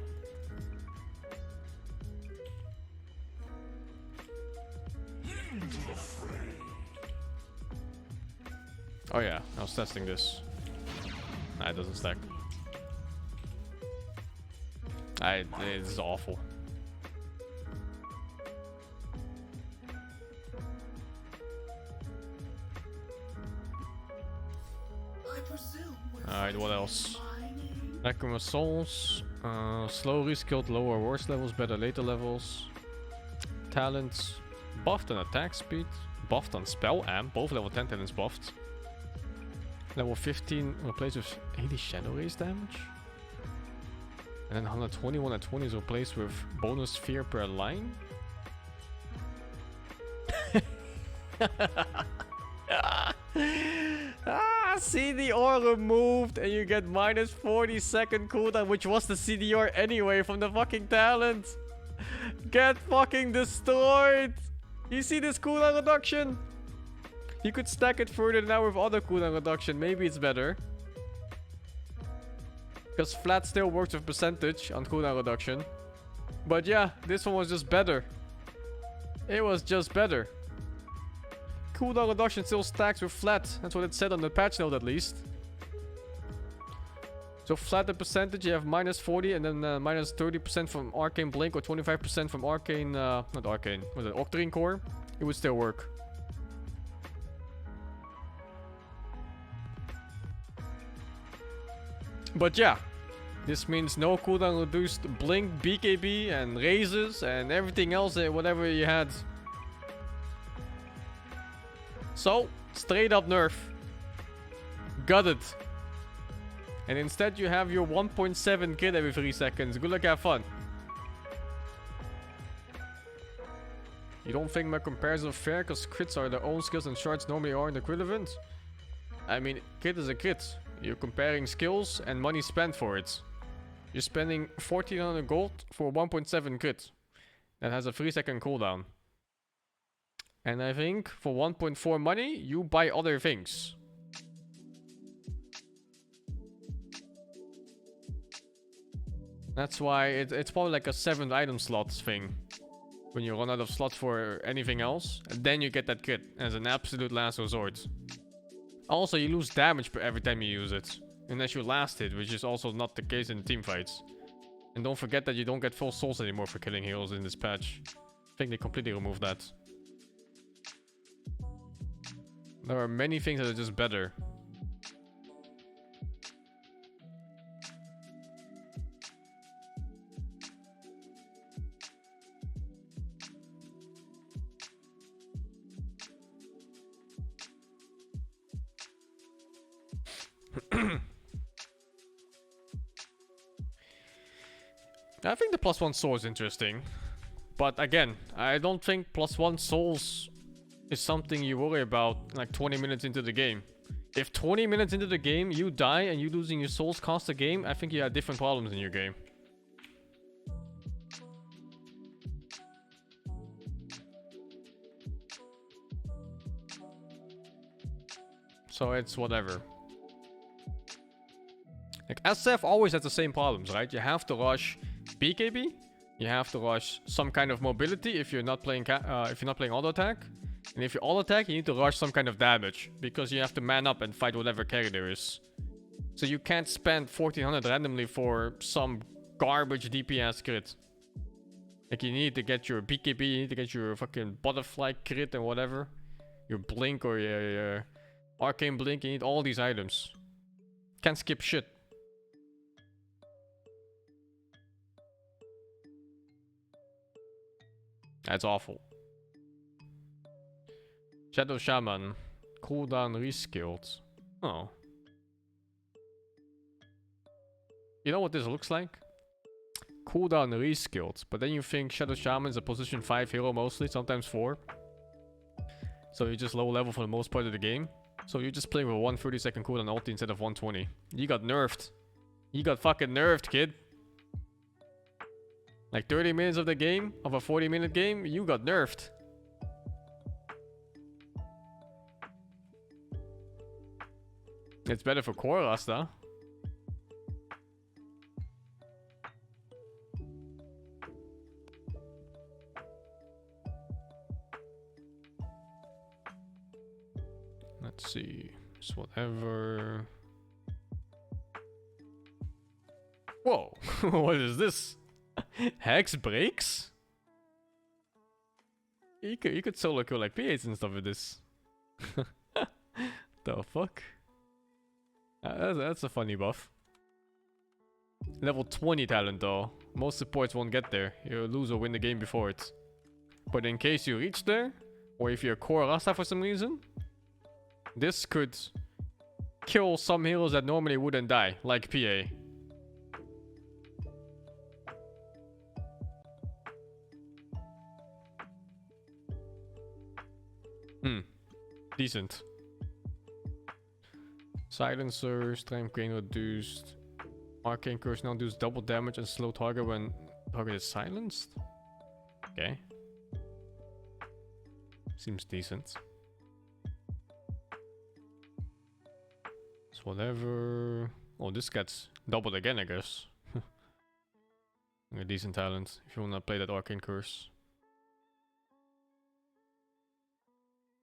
Oh yeah, I was testing this. Nah, it doesn't stack. It's awful. Alright, what else? Necrophos souls. Slow reskilled lower worst levels, better later levels. Talents. Buffed on attack speed. Buffed on spell amp. Both level 10 talents buffed. Level 15 replaced with 80 shadow raise damage. And then 121 at 20 is replaced with bonus fear per line. CDR removed and you get minus 40-second cooldown, which was the CDR anyway from the fucking talent. Get fucking destroyed. You see this cooldown reduction? You could stack it further now with other cooldown reduction. Maybe it's better. Because flat still works with percentage on cooldown reduction. But yeah, this one was just better. It was just better. Cooldown reduction still stacks with flat. That's what it said on the patch note at least. So flat the percentage, you have minus 40 and then minus 30% from Arcane Blink or 25% from Arcane, not Arcane, was it Octarine Core? It would still work. But yeah, this means no cooldown reduced Blink, BKB and raises and everything else, whatever you had. So, straight up nerf. Got it. And instead you have your 1.7 kit every 3 seconds. Good luck, have fun. You don't think my comparison is fair because crits are their own skills and shards normally aren't equivalent? I mean, crit is a crit. You're comparing skills and money spent for it. You're spending 1400 gold for 1.7 crit. That has a 3-second cooldown. And I think for 1.4 money, you buy other things. That's why it's probably like a 7th item slots thing. When you run out of slots for anything else, and then you get that crit as an absolute last resort. Also, you lose damage every time you use it. Unless you last hit, which is also not the case in team fights. And don't forget that you don't get full souls anymore for killing heroes in this patch. I think they completely removed that. There are many things that are just better. I think the +1 soul is interesting. But again, I don't think +1 souls is something you worry about like 20 minutes into the game. If 20 minutes into the game you die and you losing your souls cost the game, I think you have different problems in your game. So it's whatever. Like SF always has the same problems, right? You have to rush BKB, you have to rush some kind of mobility if you're not playing auto attack, and if you auto attack, you need to rush some kind of damage because you have to man up and fight whatever carry there is. So you can't spend 1400 randomly for some garbage DPS crit. Like you need to get your BKB, you need to get your fucking butterfly crit and whatever, your blink or your arcane blink. You need all these items. Can't skip shit. That's awful. Shadow Shaman. Cooldown reskilled. Oh. You know what this looks like? Cooldown reskilled. But then you think Shadow Shaman is a position 5 hero mostly, sometimes 4. So you're just low level for the most part of the game. So you're just playing with 130-second cooldown ulti instead of 120. You got nerfed. You got fucking nerfed, kid. Like 30 minutes of the game, of a 40-minute game, you got nerfed. It's better for core Rasta. Let's see. It's whatever. Whoa. What is this? Hex breaks? You could solo kill like P8s and stuff with this. The fuck? That's a funny buff. Level 20 talent though. Most supports won't get there. You'll lose or win the game before it. But in case you reach there, or if you're core Rasta for some reason, this could kill some heroes that normally wouldn't die, like PA. Decent. Silencer, strength gain reduced. Arcane curse now does double damage and slow target when target is silenced. Okay. Seems decent. So whatever. Oh, this gets doubled again, I guess. A decent talent if you wanna play that arcane curse.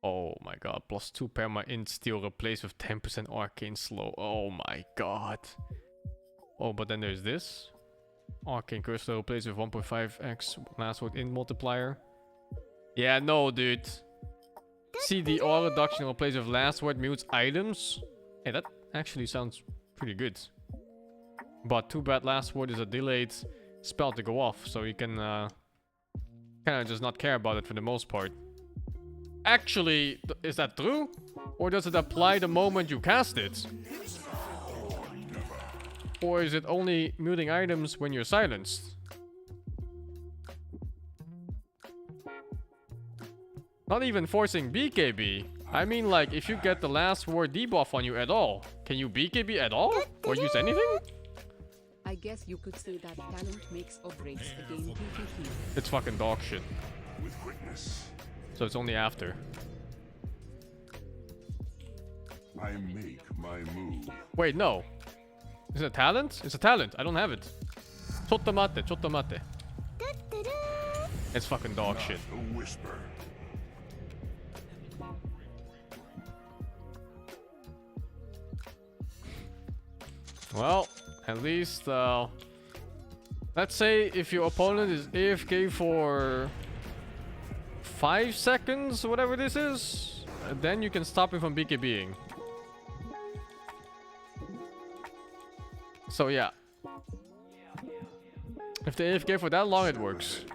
Oh my god, +2 perma int steal replaced with 10% arcane slow. Oh my god. Oh, but then there's this. Arcane curse slow replaced with 1.5x last word int multiplier. Yeah, no, dude. CDR reduction replaced with last word mutes items. Hey, that actually sounds pretty good. But too bad last word is a delayed spell to go off, so you can kind of just not care about it for the most part. Actually, is that true? Or does it apply the moment you cast it? Or is it only muting items when you're silenced? Not even forcing BKB. I mean, like, if you get the last word debuff on you at all, can you BKB at all? Or use anything? I guess you could say that talent makes or breaks a game PvP. It's fucking dog shit. With quickness, So it's only after. I make my move. Wait, no. Is it a talent? It's a talent. I don't have it. Chotomate, chotomate. It's fucking dog shit. A whisper. Well, at least, let's say if your opponent is AFK for 5 seconds, whatever this is, then you can stop him from BKBing. So yeah. If they AFK for that long, it works.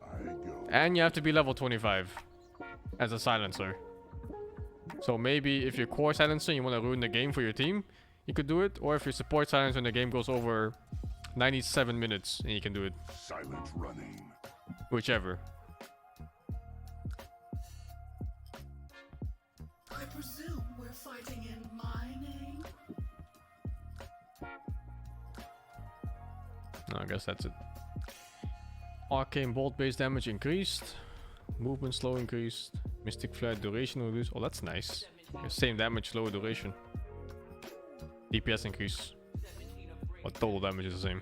I go. And you have to be level 25 as a silencer. So maybe if you're core silencer and you want to ruin the game for your team, you could do it. Or if you're support silencer and the game goes over 97 minutes, and you can do it. Silent running. Whichever. I presume we're fighting in my name? I guess that's it. Arcane bolt base damage increased. Movement slow increased. Mystic flare duration reduced. Oh, that's nice. Same damage, lower duration. DPS increase. But total damage is the same.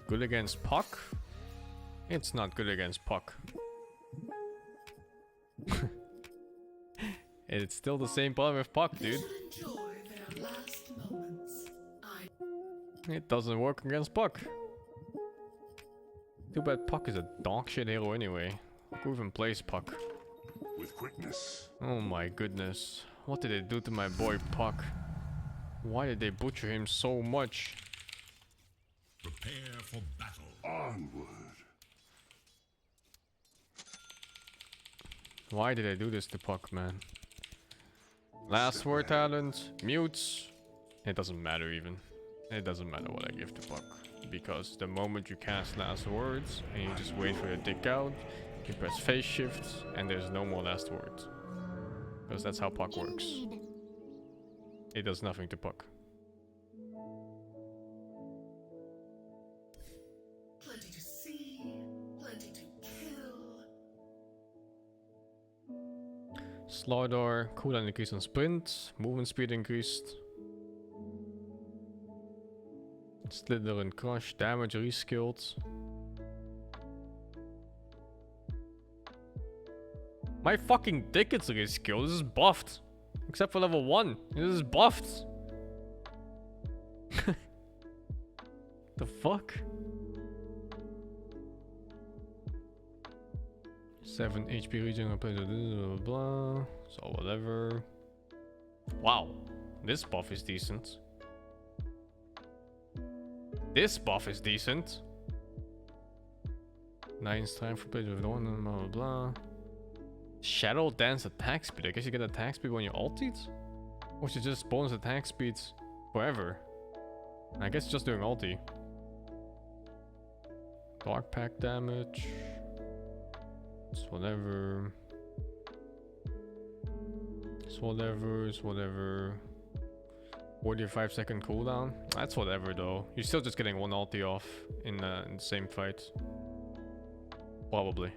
Good against Puck? It's not good against Puck. It's still the same problem with Puck, dude. Should enjoy their last moments. It doesn't work against Puck. Too bad Puck is a dog shit hero anyway. Who even plays Puck? With quickness. Oh my goodness. What did they do to my boy Puck? Why did they butcher him so much? Prepare for battle. Onward. Why did I do this to Puck, man? Last word talent, mutes. It doesn't matter even. It doesn't matter what I give to Puck. Because the moment you cast last words and you just wait for your dick out, you press phase shift and there's no more last words. Because that's how Puck works. Indeed. It does nothing to Puck. Plenty to see, plenty to kill. Slaughter, cooldown increased on sprint, movement speed increased. Slither and crush, damage reskilled. My fucking dick is reskilled, this is buffed. Except for level 1, this is buffed. The fuck? 7 HP regen, blah blah blah. So whatever. Wow, this buff is decent. This buff is decent. 9 strength for page with 1, blah blah blah. Shadow Dance attack speed. I guess you get attack speed when you ulted? Or should just bonus attack speeds forever? I guess just doing ulti. Dark pack damage. It's whatever. It's whatever. It's whatever. 45-second cooldown. That's whatever though. You're still just getting one ulti off in the same fight. Probably.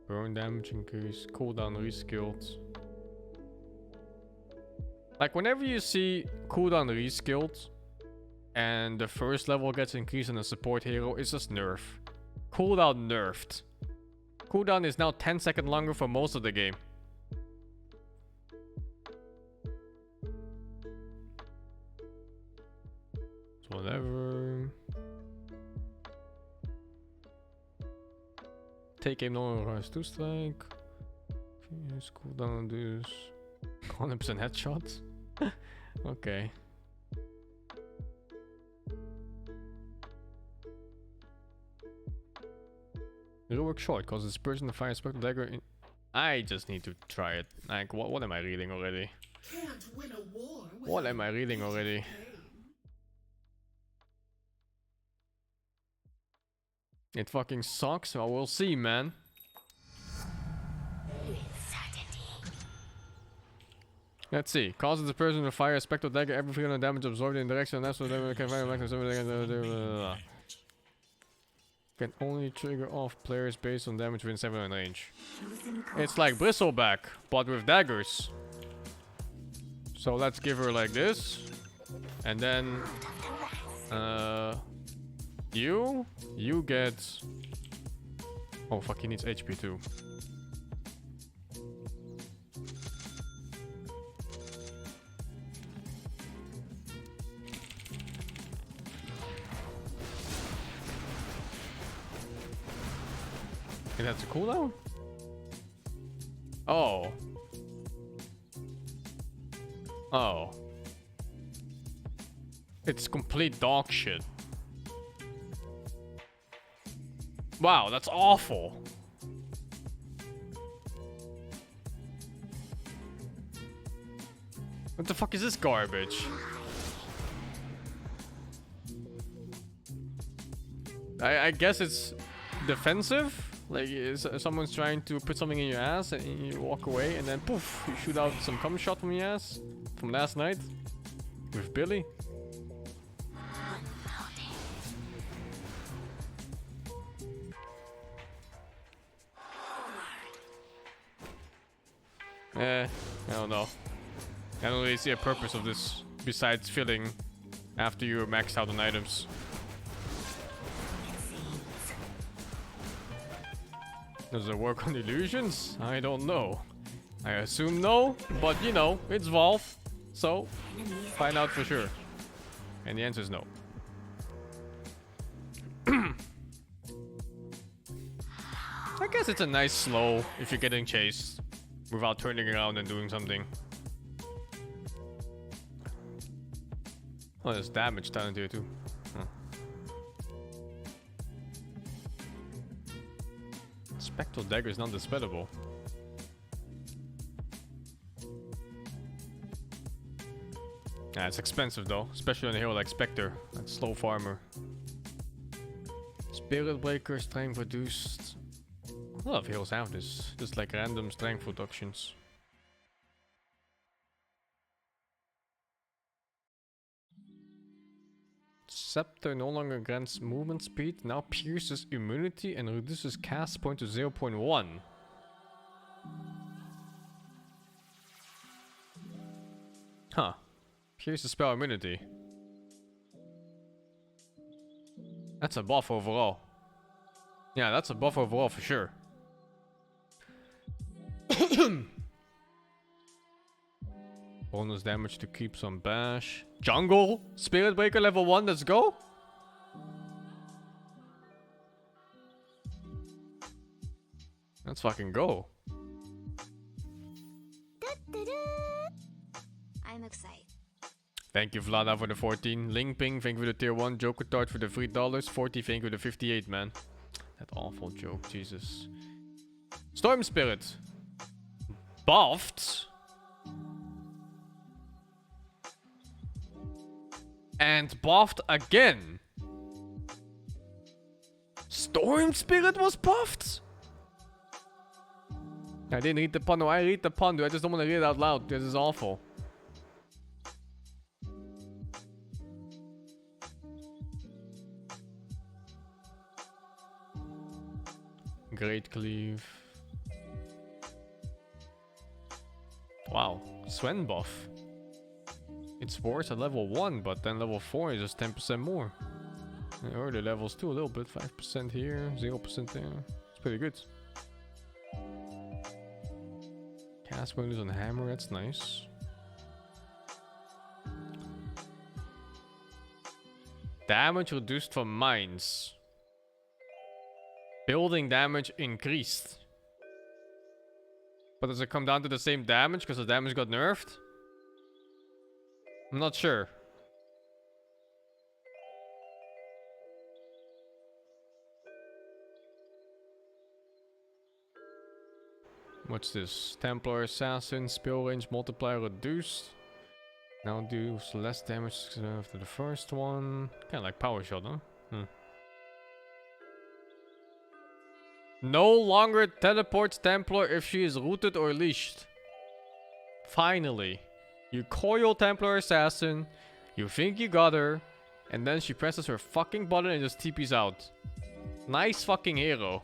Burn damage increase. Cooldown reskilled. Like whenever you see cooldown reskilled and the first level gets increased on a support hero, it's just nerf. Cooldown nerfed. Cooldown is now 10 seconds longer for most of the game. So whatever. Take aim no rise 2 strike. Fierce cooldown this. 100% headshot. Okay. Rework short causes this person to fire a spectral dagger in. I just need to try it. Like, what am I reading already? Can't win a war What am I without reading facing already? pain. It fucking sucks. Well, we'll see, man. Let's see. Causes the person to fire a spectral dagger every 300 damage absorbed in direction. That's what they can fire maximum. Can only trigger off players based on damage within 700 range. It's like Bristleback, but with daggers. So let's give her like this. And then you get. Oh fuck, he needs HP too. It has a cooldown? Oh. Oh. It's complete dog shit. Wow, that's awful. What the fuck is this garbage? I guess it's defensive. Like, someone's trying to put something in your ass and you walk away and then poof, you shoot out some cum shot from your ass from last night with Billy. I don't know. I don't really see a purpose of this besides filling after you're maxed out on items. Does it work on illusions? I don't know. I assume no, but you know, it's Valve, so find out for sure. And the answer is no. I guess it's a nice slow if you're getting chased without turning around and doing something. Oh, there's damage talent here too. Huh. Spectral dagger is non-dispellable. Yeah, it's expensive though, especially on a hero like Spectre. That's slow farmer. Spirit Breaker, strength reduced. A lot of heroes have this, just like random strength reductions. Scepter no longer grants movement speed, now pierces immunity and reduces cast point to 0.1. Huh. Pierces spell immunity. That's a buff overall. Yeah, that's a buff overall for sure. Bonus damage to keep some bash. Jungle! Spirit Breaker level 1, let's go! Let's fucking go. I'm excited. Thank you Vlada for the 14. Ling Ping, thank you for the tier 1. Joker Tart for the $3. 40, thank you for the 58, man. That awful joke, Jesus. Storm Spirit. Buffed. And buffed again. Storm Spirit was buffed? I didn't read the pun. No, I read the pun, dude. I just don't want to read it out loud. This is awful. Great Cleave. Wow. Sven buff. It's worse at level 1, but then level 4 is just 10% more. And early levels too, a little bit. 5% here, 0% there. It's pretty good. Cast bonus on hammer, that's nice. Damage reduced from mines. Building damage increased. But does it come down to the same damage because the damage got nerfed? I'm not sure. What's this? Templar Assassin, spell range multiplier reduced. Now deals less damage after the first one. Kinda like power shot, huh? No longer teleports Templar if she is rooted or leashed. Finally. You coil Templar Assassin, you think you got her, and then she presses her fucking button and just TPs out. Nice fucking hero.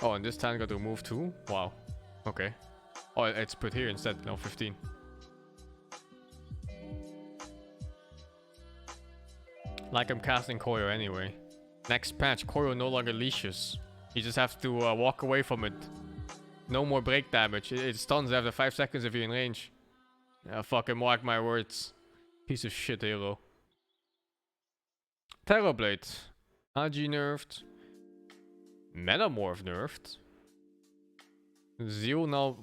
Oh, and this time got to remove 2? Wow. Okay. Oh, it's put here instead. No, 15. Like I'm casting Koyo anyway. Next patch, Koyo no longer leashes. You just have to walk away from it. No more break damage. It stuns after 5 seconds if you're in range. Fucking mark my words. Piece of shit hero. Terrorblade. Agi nerfed. Metamorph nerfed. Zeal now.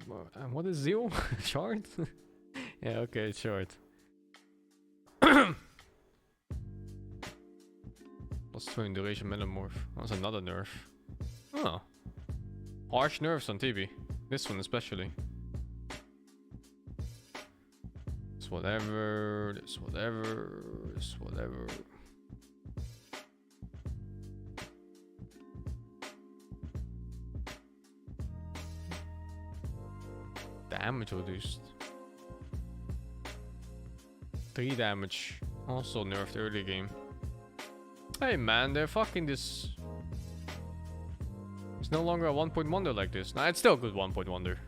What is Zeal? Short? Yeah, okay, it's short. Plus 2 in duration metamorph. That's another nerf. Oh. Harsh nerfs on TV. This one especially. This whatever. This whatever. This whatever. Damage reduced. 3 damage. Also nerfed early game. Hey man, they're fucking this. It's no longer a 1-point wonder like this. Nah, it's still a good 1-point wonder.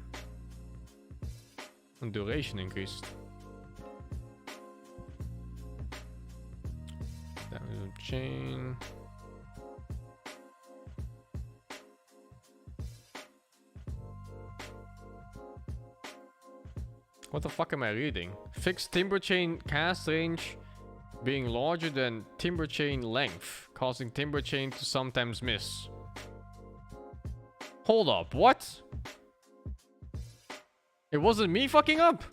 And duration increased. Damage chain. What the fuck am I reading? Fixed timber chain cast range being larger than timber chain length, causing timber chain to sometimes miss. Hold up, what? It wasn't me fucking up?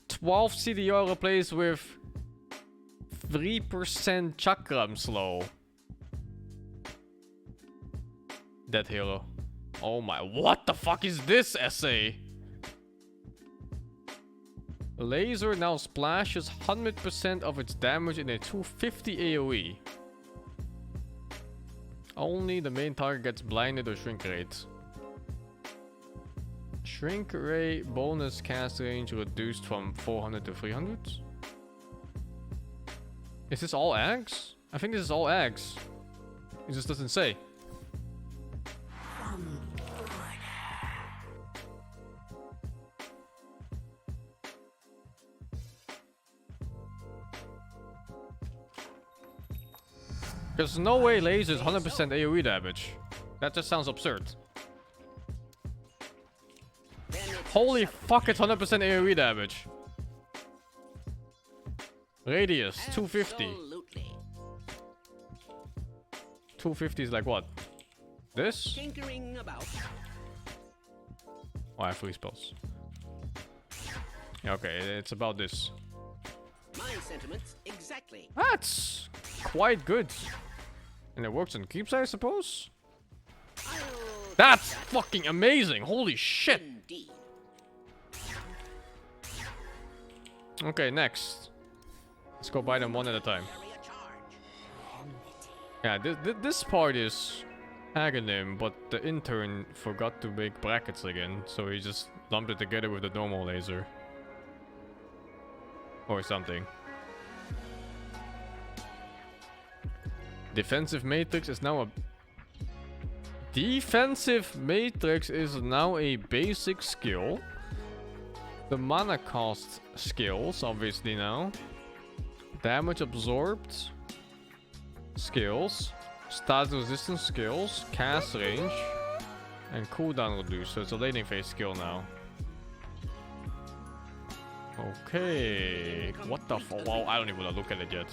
12 CDR replaced with 3% chakram slow. Dead hero. Oh my, what the fuck is this essay? Laser now splashes 100% of its damage in a 250 AoE. Only the main target gets blinded or shrink rate. Shrink ray bonus cast range reduced from 400 to 300. Is this all eggs? I think this is all eggs. It just doesn't say. There's no way laser is 100% AoE damage. That just sounds absurd. Holy fuck, it's 100% AoE damage. Radius, 250. 250 is like what? This? Oh, I have 3 spells. Yeah, okay, it's about this. My sentiments exactly. That's quite good. And it works on keeps, I suppose? That's fucking amazing! Holy shit! Indeed. Okay, next. Let's go buy them one at a time. Yeah, this part is Aghanim, but the intern forgot to make brackets again, so he just lumped it together with the normal laser. Or something. Defensive matrix is now a... Defensive matrix is now a basic skill. The mana cost skills, obviously now. Damage absorbed. Skills. Status resistance skills. Cast range. And cooldown reduced, so it's a laning phase skill now. Okay. What the fuck? Wow, I don't even want to look at it yet.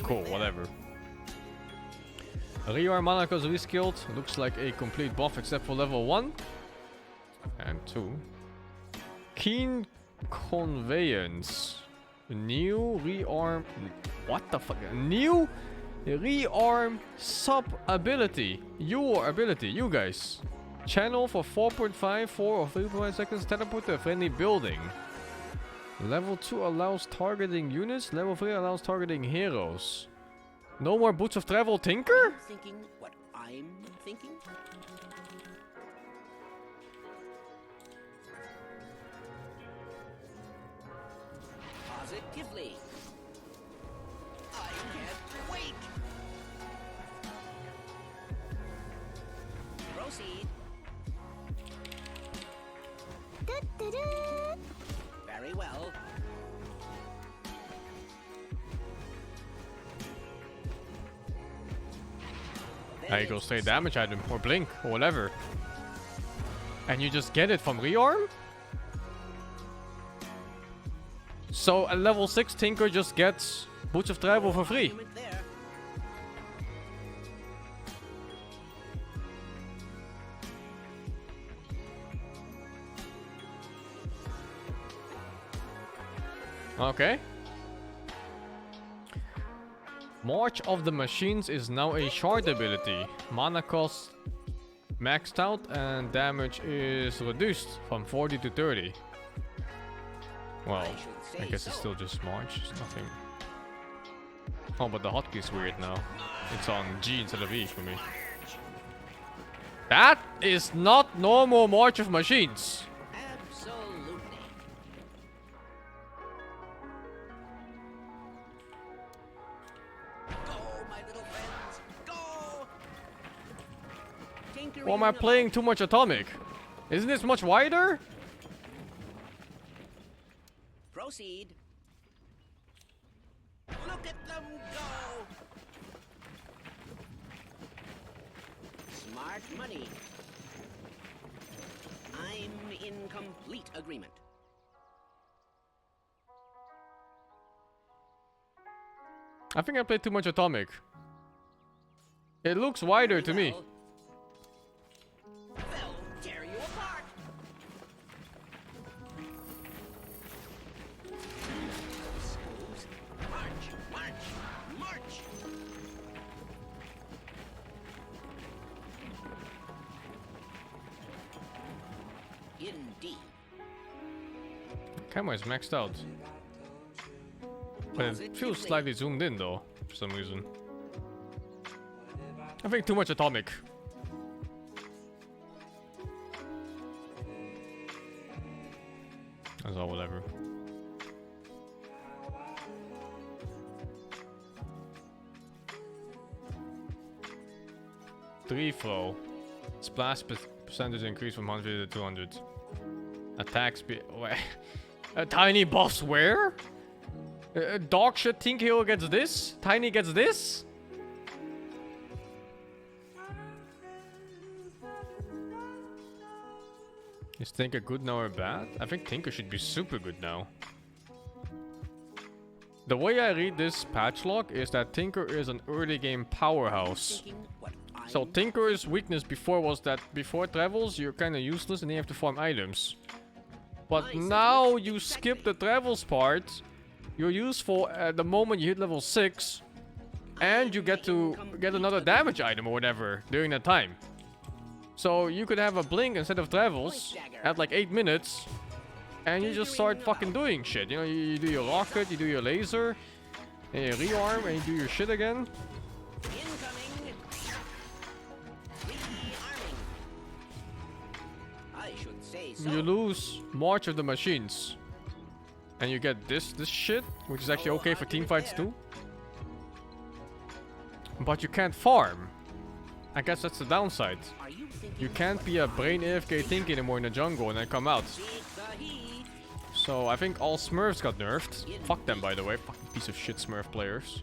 Cool, whatever. Rear mana cost reskilled. Looks like a complete buff except for level 1 and 2. Keen Conveyance. New rearm. What the fuck? New rearm sub ability. Your ability, you guys. Channel for 4.5, 4 or 3.5 seconds. Teleport to a friendly building. Level 2 allows targeting units. Level 3 allows targeting heroes. No more Boots of Travel, Tinker? Thinking what I'm thinking? Positively. I can't wait. Proceed. Very well. Now you go straight damage item or blink or whatever. And you just get it from rearm? So a level 6 Tinker just gets Boots of Travel for free. Argument there. Okay. March of the Machines is now a shard ability. Mana cost maxed out and damage is reduced from 40 to 30. Well, I guess it's still just March. It's nothing. Oh, but the hotkey is weird now. It's on G instead of E for me. That is not normal March of Machines. Absolutely. Go, my little friends. Go. Or am I playing too much Atomic? Isn't this much wider? Proceed. Look at them go. Smart money. I'm in complete agreement. I think I played too much Atomic. It looks wider to me. They'll tear you apart. Schools. March, march, march. Indeed. Camera is maxed out. But it feels slightly zoomed in though, for some reason. I think too much Atomic. That's all, whatever. Three flow. Splash percentage increase from 100 to 200. Attack speed. A tiny boss where? Dog shit Tinker Hero gets this? Tiny gets this? Is Tinker good now or bad? I think Tinker should be super good now. The way I read this patch log is that Tinker is an early game powerhouse. Thinking what I'm So Tinker's weakness before was that before travels you're kinda useless and you have to farm items. But now you skip the travels part. You're useful at the moment you hit level 6. And you get to get another damage item or whatever during that time. So you could have a blink instead of travels at like 8 minutes. And you just start fucking doing shit. You know, you do your rocket, you do your laser. And you rearm and you do your shit again. incoming. Rearming. I should say so. You lose March of the Machines. And you get this shit, which is actually okay for team fights too. But you can't farm. I guess that's the downside. Are you thinking You can't be a brain AFK Think anymore in the jungle and then come out. seek the heat? So I think all Smurfs got nerfed. Fuck them, by the way. Fucking piece of shit Smurf players.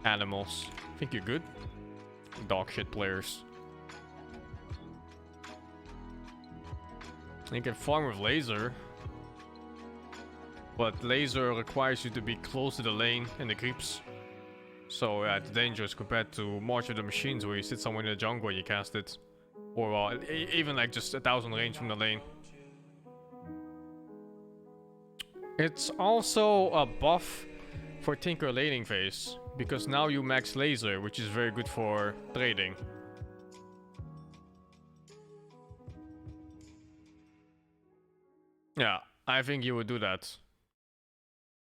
Animals. Think you're good? Dog shit players. You can farm with laser. But laser requires you to be close to the lane and the creeps. So yeah, it's dangerous compared to March of the Machines where you sit somewhere in the jungle and you cast it. Or even like just 1,000 range from the lane. It's also a buff for Tinker laning phase, because now you max laser, which is very good for trading. Yeah, I think you would do that.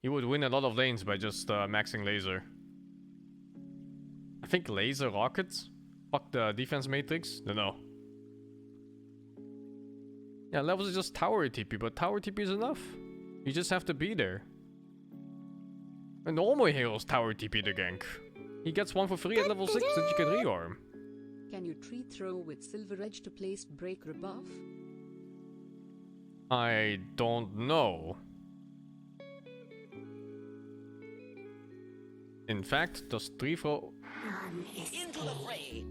You would win a lot of lanes by just maxing laser. I think laser rockets? Fuck the defense matrix? No. Yeah, levels is just tower TP, but tower TP is enough. You just have to be there. A normal hero's tower TP the gank. He gets one for free at level 6 that you can rearm. Can you tree throw with Silver Edge to place break rebuff? I don't know. In fact, does tree throw... Into the fray.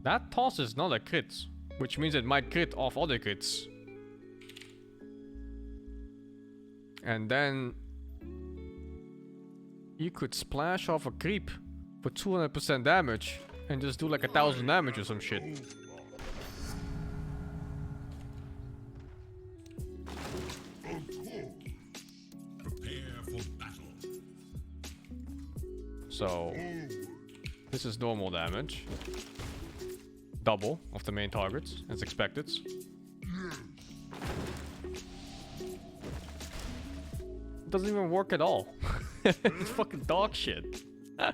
That toss is not a crit, which means it might crit off other crits. And then you could splash off a creep for 200% damage and just do like 1000 damage or some shit. Prepare for battle. So this is normal damage. Double of the main target, as expected. Doesn't even work at all. It's fucking dog shit. Are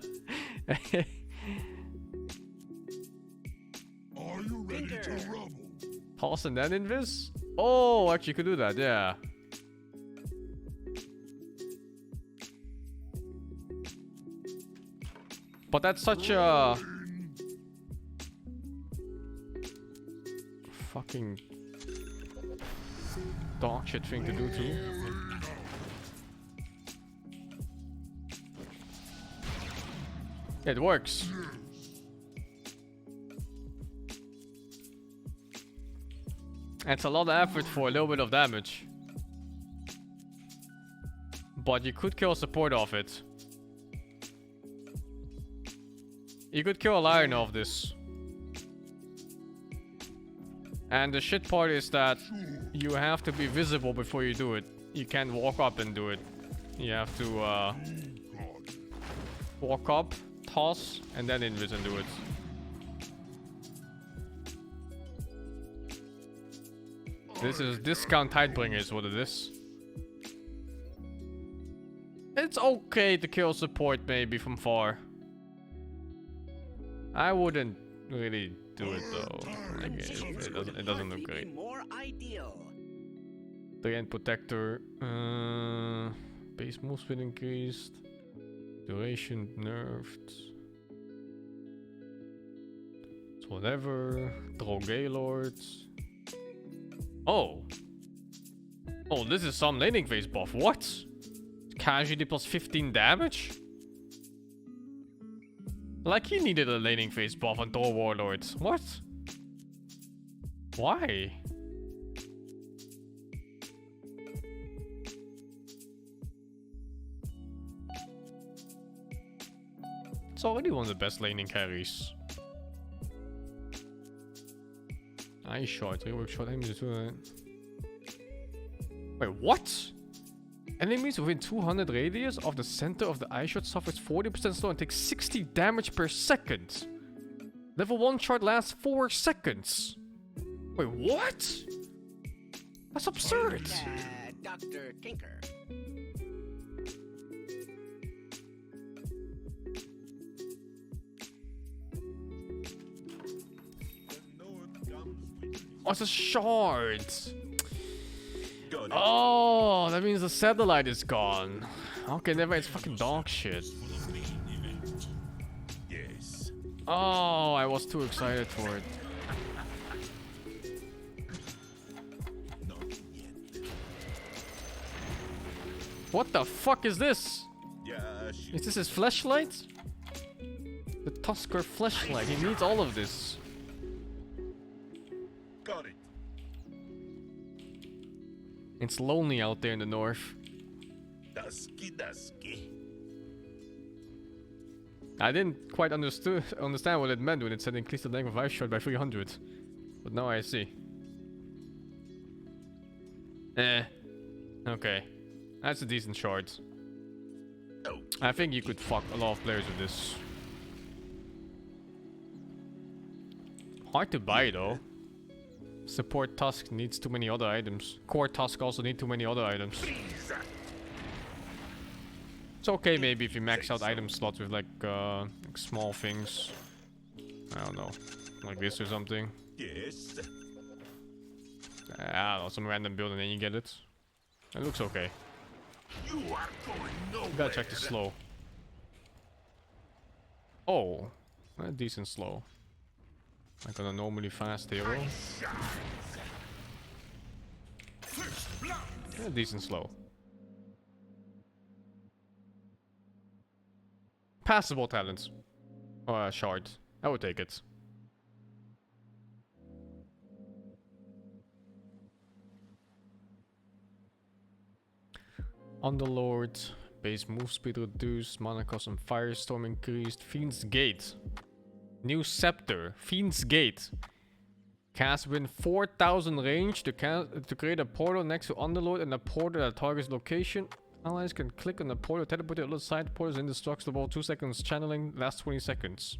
you ready to rumble? Toss and then invis? Oh, actually you could do that, yeah. But that's such a... fucking... dog shit thing to do too. It works. It's a lot of effort for a little bit of damage. But you could kill support off it. You could kill a lion off this. And the shit part is that you have to be visible before you do it. You can't walk up and do it. You have to walk up, toss, and then invis and do it. This is discount Tidebringer is what it is. It's okay to kill support maybe from far. I wouldn't really do it though. Like, it doesn't look great. More ideal. The end protector. Base move speed increased. Duration nerfed. It's whatever. Throw Gaylords. Oh. Oh, this is some laning phase buff. What? Casualty plus 15 damage? Like he needed a laning phase buff on Thor Warlords. What? Why? It's already one of the best laning carries. Eye shot, rework shot enemies to Wait, what? Enemies within 200 radius of the center of the eye shot suffers 40% slow and takes 60 damage per second. Level 1 shot lasts 4 seconds. Wait, what? That's absurd. Dr. Tinker. Oh, it's a shard. Oh, that means the satellite is gone. Okay, never mind, it's fucking dog shit. Yes. Oh, I was too excited for it. Not yet. What the fuck is this? Yeah, Is this his flashlight? The Tusker flashlight. He needs all of this. got it. It's lonely out there in the north. Dusky, dusky. I didn't quite understand what it meant when it said increase the length of eye shot by 300. But now I see. Okay. That's a decent shard. I think you could fuck a lot of players with this. Hard to buy though. Support Tusk needs too many other items. Core Tusk also need too many other items. It's okay maybe if you max out item slots with like small things. I don't know. Like this or something. Yes. I don't know, some random build and then you get it. It looks okay. You are going nowhere. You gotta check the slow. Oh, a decent slow. Like on a normally fast hero. Yeah, decent slow. Passable talents. Or shard. I would take it. Underlord, base move speed reduced, mana cost and firestorm increased, Fiend's Gate. New Scepter, Fiend's Gate. Cast within 4,000 range to create a portal next to Underlord and a portal that targets location. Allies can click on the portal, teleport to the other side. Portal is indestructible, 2 seconds channeling, last 20 seconds.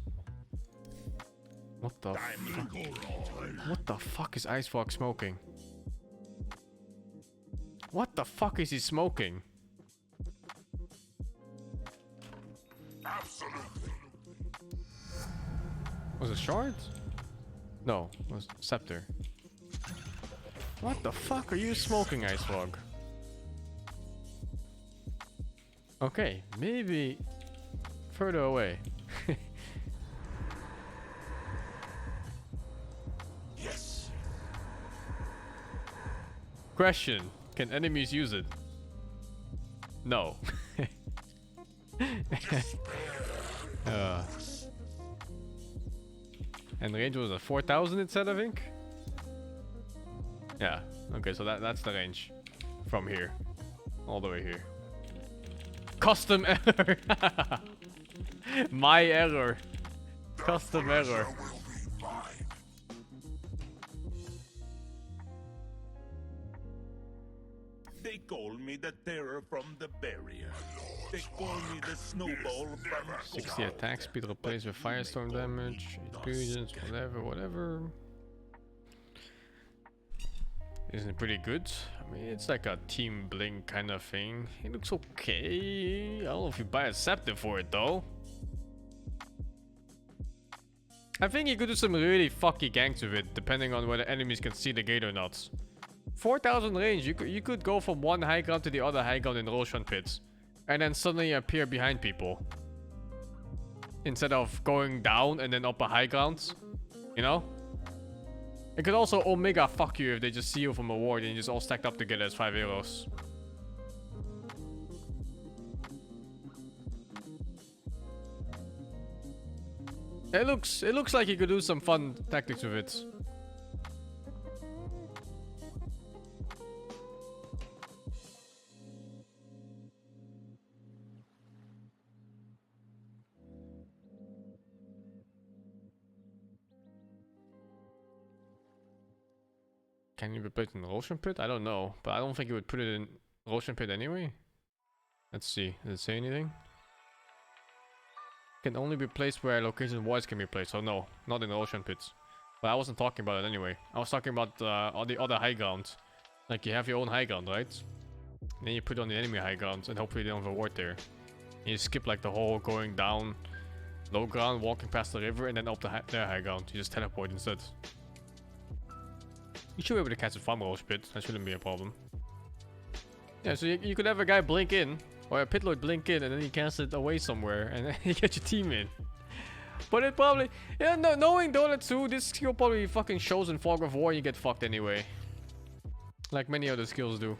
What the fuck? What the fuck is Icefog smoking? What the fuck is he smoking? Was it shard? No, it was scepter. What the fuck are you smoking, Icefog? Okay, maybe further away. Yes. Question: can enemies use it? No. And range was at 4,000 it said, I think? Yeah, okay, so that's the range. From here. All the way here. Custom error! My error. Custom error. They call me the terror from the barrier. They call me the snowball from 60 attack speed replaced with firestorm damage, experience, whatever. Isn't it pretty good? I mean, it's like a team blink kind of thing. It looks okay. I don't know if you buy a scepter for it though. I think you could do some really fucky ganks with it, depending on whether enemies can see the gate or not. 4,000 range, you could go from one high ground to the other high ground in Roshan pits, and then suddenly appear behind people. Instead of going down and then up a high ground, you know? It could also Omega fuck you if they just see you from a ward and you just all stacked up together as 5 heroes. It looks like you could do some fun tactics with it. Can you be placed in the Roshan pit? I don't know, but I don't think you would put it in Roshan pit anyway. Let's see. Does it say anything? Can only be placed where location wards can be placed. So no, not in the Roshan pits. But I wasn't talking about it anyway. I was talking about all the other high grounds. Like you have your own high ground, right? And then you put it on the enemy high ground and hopefully they don't have a ward there. And you skip like the whole going down low ground, walking past the river, and then up their high ground. You just teleport instead. You should be able to catch a farm roach pit. That shouldn't be a problem. Yeah, so you could have a guy blink in, or a pit lord blink in, and then you cast it away somewhere, and then you get your team in. But it probably, yeah, no, knowing Dota 2, this skill probably fucking shows in Fog of War, and you get fucked anyway. Like many other skills do.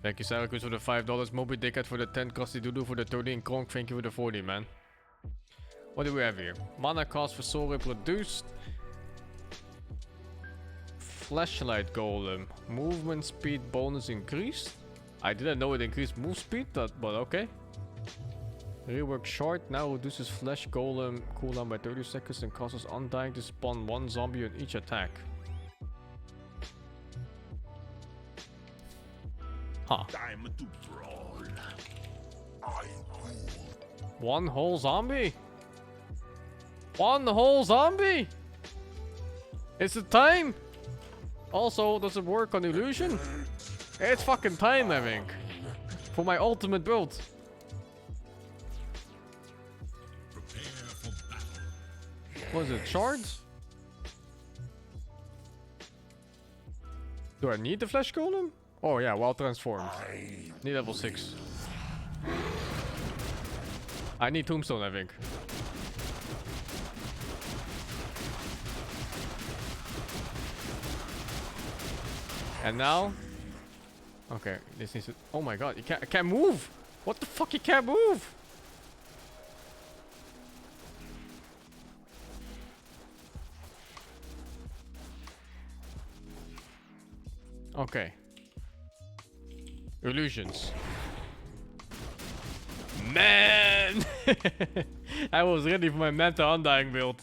Thank you, Syracuse, for the $5. Moby Dickhead for the 10. Costy Doodoo for the 30. And Kronk, thank you for the 40, man. What do we have here? Mana cost for Soul Rip reduced. Flashlight Golem. Movement speed bonus increased. I didn't know it increased move speed, but okay. Rework short now reduces flesh golem cooldown by 30 seconds and causes Undying to spawn one zombie on each attack. Huh. Time to brawl. One whole zombie? One whole zombie? Is it time? Also, does it work on illusion? It's fucking time, I think. For my ultimate build. What is it, shards? Do I need the flesh golem? Oh yeah, well transformed. Need level 6. I need tombstone, I think. And now? Okay, this needs to... Oh my god, I can't move! What the fuck, you can't move? Okay. Illusions. Man! I was ready for my Manta Undying build.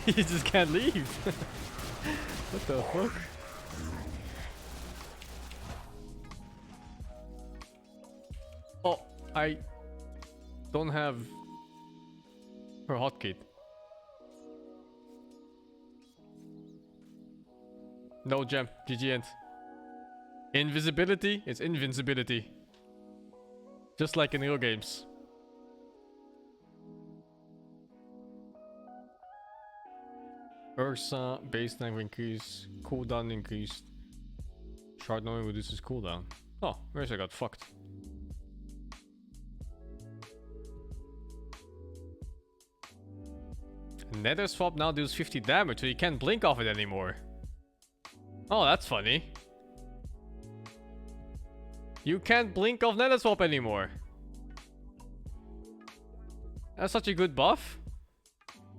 You just can't leave. What the fuck? Oh, I don't have her hotkey. No gem. GG end. Invisibility? It's invincibility. Just like in real games. Ursa, baseline increase, cooldown increased. Shard knowing reduces cooldown. Oh, where's I got fucked? Nether swap now deals 50 damage, so you can't blink off it anymore. Oh, that's funny. You can't blink off Nether swap anymore. That's such a good buff.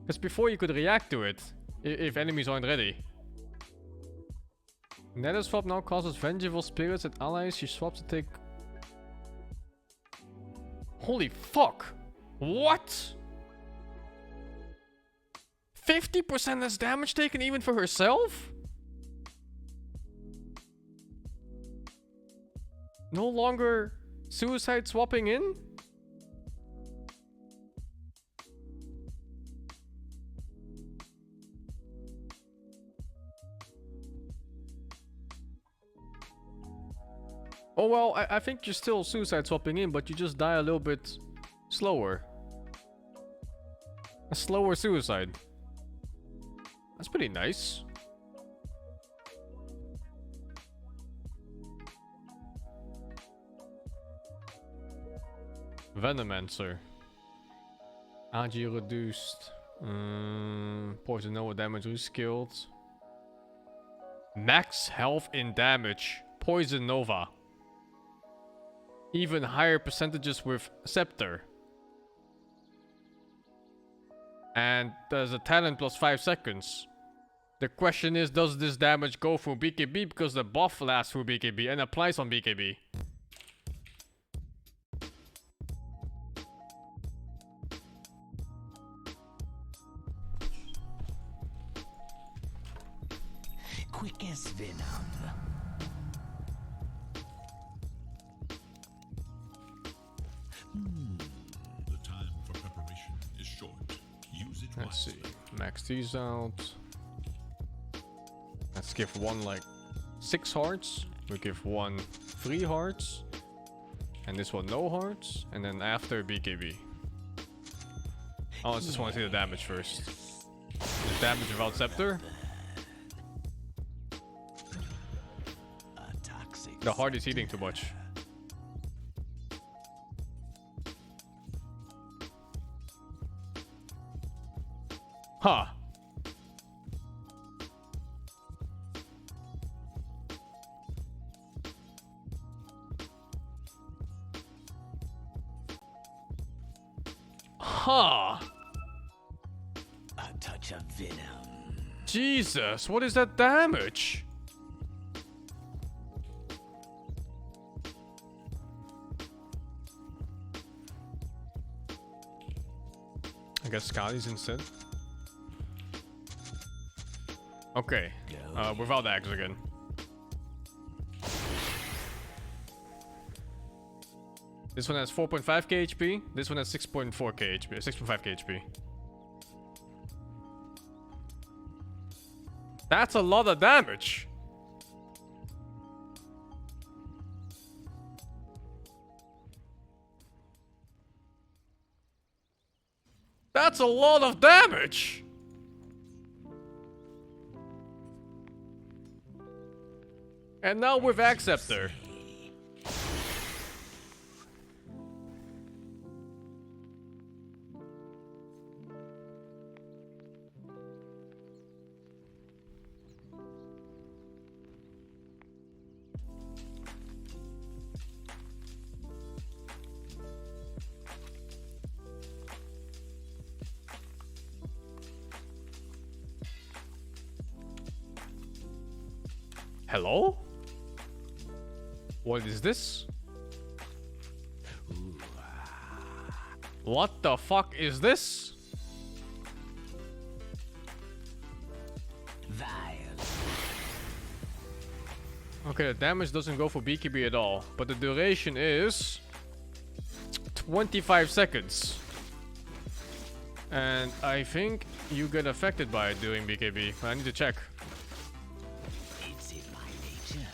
Because before you could react to it if enemies aren't ready. Nether swap now causes vengeful spirits and allies she swaps to take. Holy fuck! What? 50% less damage taken even for herself? No longer suicide swapping in? Oh well, I think you're still suicide swapping in, but you just die a little bit slower. A slower suicide. That's pretty nice. Venomancer. AG reduced. Poison Nova damage reskilled. Max health in damage. Poison Nova. Even higher percentages with Scepter. And there's a talent plus 5 seconds. The question is, does this damage go through BKB because the buff lasts through BKB and applies on BKB? Quick as venom. The time for preparation is short. Use it Let's see. wisely. Max these out. Let's give one like 6 hearts. We give one 3 hearts. And this one no hearts. And then after BKB. Oh, I just want to see the damage first. The damage without Scepter. The heart is eating too much. Huh. Huh. A touch of venom. Jesus, what is that damage? I guess Scotty's instead. Okay, without axe again. This one has 4.5k HP. This one has 6.4k HP. 6.5k HP. That's a lot of damage. That's a lot of damage. And now with Acceptor. Hello? What is this? What the fuck is this? Okay, the damage doesn't go for BKB at all, but the duration is 25 seconds. And I think you get affected by it doing BKB. I need to check. It's in my nature.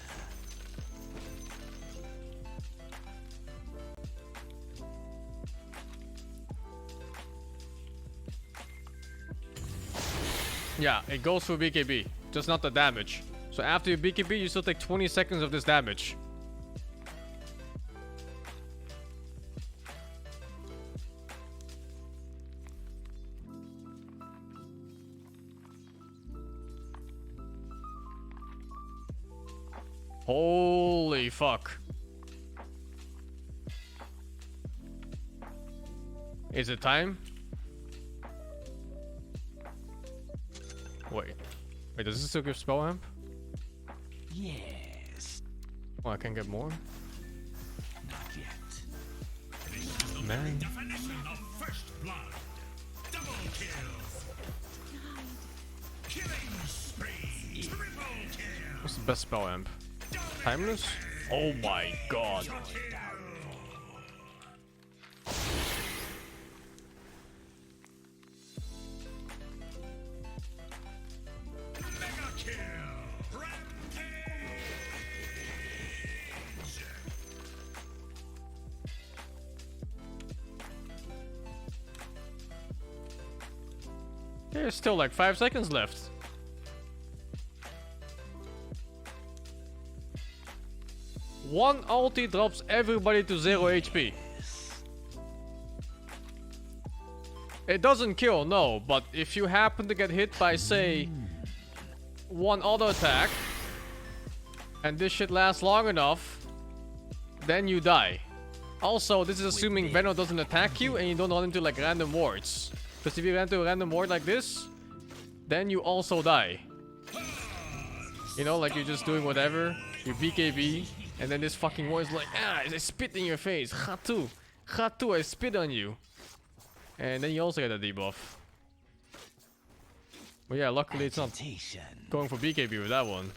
Yeah, it goes for BKB, just not the damage. So after you BKB, you still take 20 seconds of this damage. Holy fuck. Is it time? Wait, does this still give spell amp? Yes. Oh, I can get more? Not yet. Man. Definition of first blood. Double kill. Killing spree. Triple kill. What's the best spell amp? Timeless? Oh my god. Mega kill. Rampage. There's still like 5 seconds left. One ulti drops everybody to 0 HP. It doesn't kill, no, but if you happen to get hit by, say, one auto attack, and this shit lasts long enough, then you die. Also, this is assuming Venom doesn't attack you and you don't run into like random wards. Because if you run into a random ward like this, then you also die. You know, like you're just doing whatever, you BKB, and then this fucking ward is like, ah, I spit in your face, Hatu, I spit on you. And then you also get a debuff. But yeah, luckily it's not going for BKB with that one.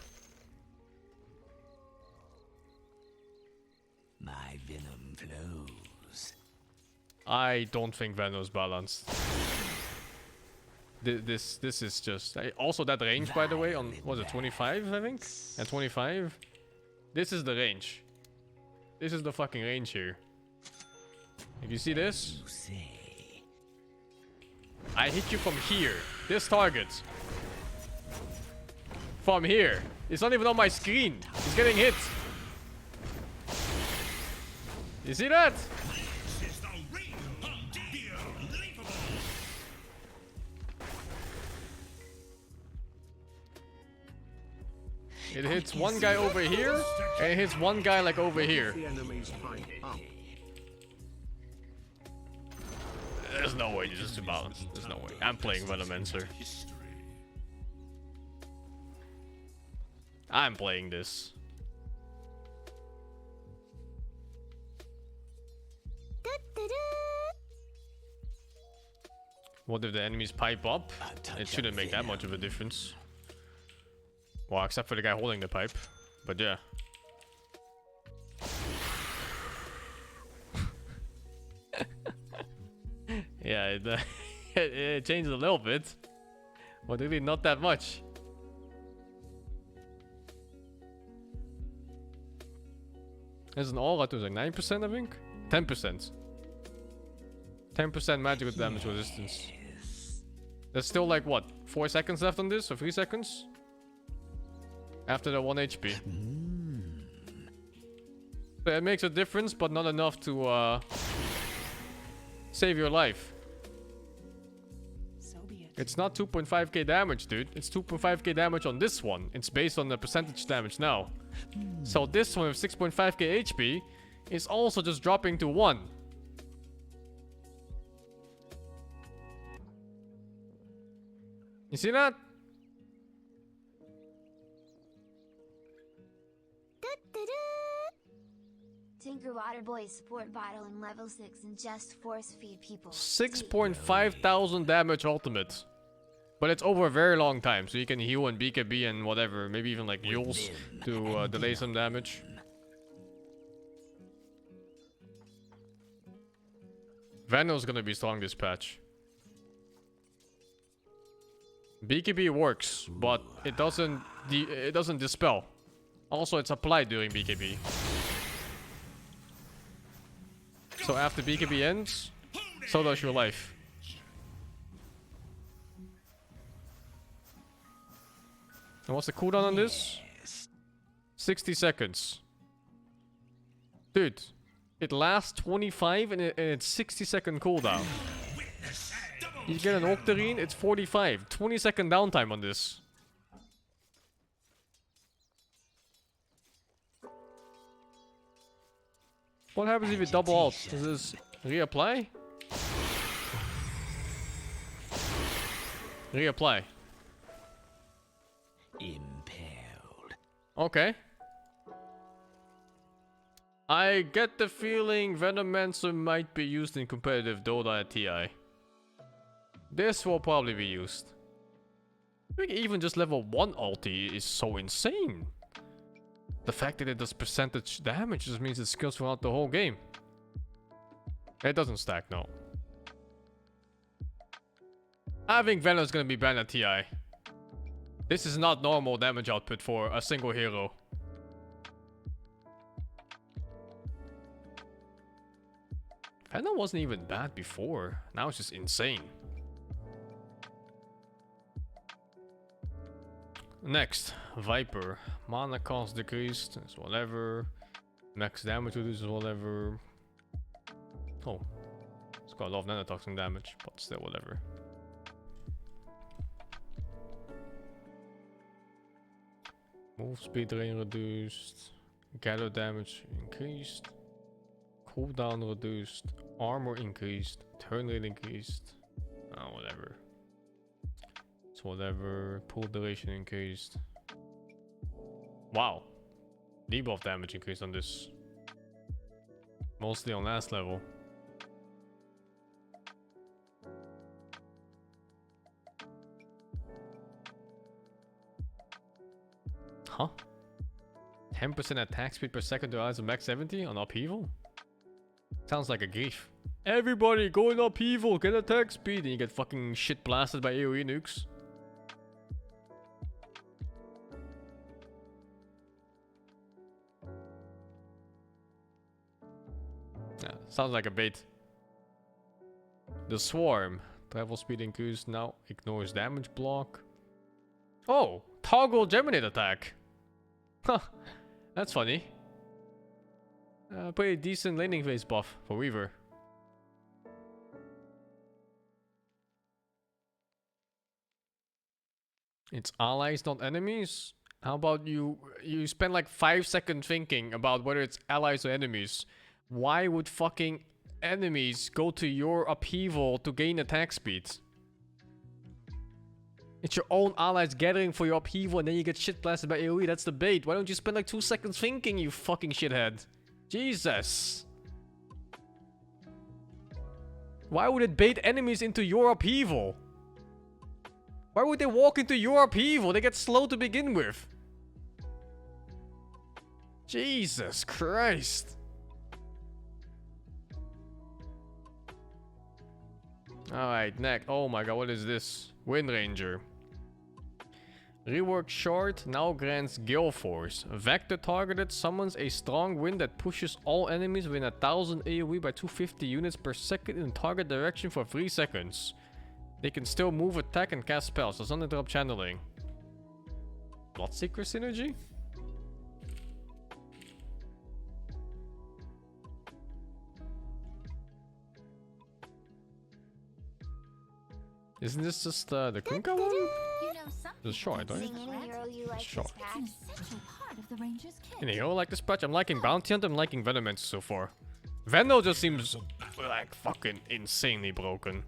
My venom flows. I don't think Venom's balanced. This is just... also that range, by the way, on, was it 25, I think? And 25? This is the range. This is the fucking range here. If you see this, I hit you from here. This target. From here. It's not even on my screen. He's getting hit. You see that? It hits one guy over here, and it hits one guy like over here. There's no way this is too balanced. There's no way. I'm playing Venomancer. I'm playing this. What if the enemies pipe up? It shouldn't make that much of a difference. Well, except for the guy holding the pipe. But yeah. Yeah, it changed a little bit. But really not that much. There's an aura to like 9%, I think? 10%. 10% magical damage resistance. There's still like what? 4 seconds left on this? Or 3 seconds? After the 1 HP. So it makes a difference, but not enough to save your life. So be it. It's not 2.5k damage, dude. It's 2.5k damage on this one. It's based on the percentage damage now. So this one with 6.5k HP is also just dropping to 1. You see that? Tinker Waterboy support bottle in level 6 and just force feed people. 6.5 thousand damage ultimate. But it's over a very long time, so you can heal and BKB and whatever. Maybe even like Yules to delay some damage. Veno's gonna be strong this patch. BKB works, but it doesn't dispel. Also, it's applied during BKB. So after BKB ends, so does your life. And what's the cooldown on this? 60 seconds. Dude, it lasts 25 and it's 60-second cooldown. You get an Octarine, it's 45. 20-second downtime on this. What happens if you double alt? Does this reapply? Reapply. Impaled. Okay. I get the feeling Venomancer might be used in competitive Dota at TI. This will probably be used. I think even just level 1 ulti is so insane. The fact that it does percentage damage just means it skills throughout the whole game. It doesn't stack, no. I think Venom's gonna be banned at TI. This is not normal damage output for a single hero. Venom wasn't even bad before. Now it's just insane. Next, Viper. Mana cost decreased, is whatever. Max damage reduced is whatever. Oh, it's got a lot of nanotoxin damage, but still whatever. Move speed range reduced. Gather damage increased. Cooldown reduced. Armor increased. Turn rate increased. Oh, whatever. It's whatever. Pull duration increased. Wow. Debuff damage increased on this. Mostly on last level. Huh? 10% attack speed per second to rise to max 70 on upheaval? Sounds like a grief. Everybody go in upheaval, get attack speed, and you get fucking shit blasted by AoE nukes. Yeah, sounds like a bait. The Swarm. Travel speed increased, now ignores damage block. Oh, toggle Geminate attack. Huh, that's funny. Pretty decent laning phase buff for Weaver. It's allies, not enemies. How about you spend like 5 seconds thinking about whether it's allies or enemies? Why would fucking enemies go to your upheaval to gain attack speed. It's your own allies gathering for your upheaval and then you get shit blasted by AoE. That's the bait. Why don't you spend like 2 seconds thinking, you fucking shithead? Jesus. Why would it bait enemies into your upheaval? Why would they walk into your upheaval? They get slow to begin with. Jesus Christ. Alright, next. Oh my god, what is this? Windranger. Rework short now grants Gale Force. Vector targeted summons a strong wind that pushes all enemies within 1000 AoE by 250 units per second in target direction for 3 seconds. They can still move, attack, and cast spells. Does not interrupt channeling. Bloodseeker synergy? Isn't this just the Kunka one? It's short, right? Sing any hero you like Sure. this pack. In a hero like this patch, I'm liking Bounty Hunter, I'm liking Venomancer so far. Veno just seems like fucking insanely broken.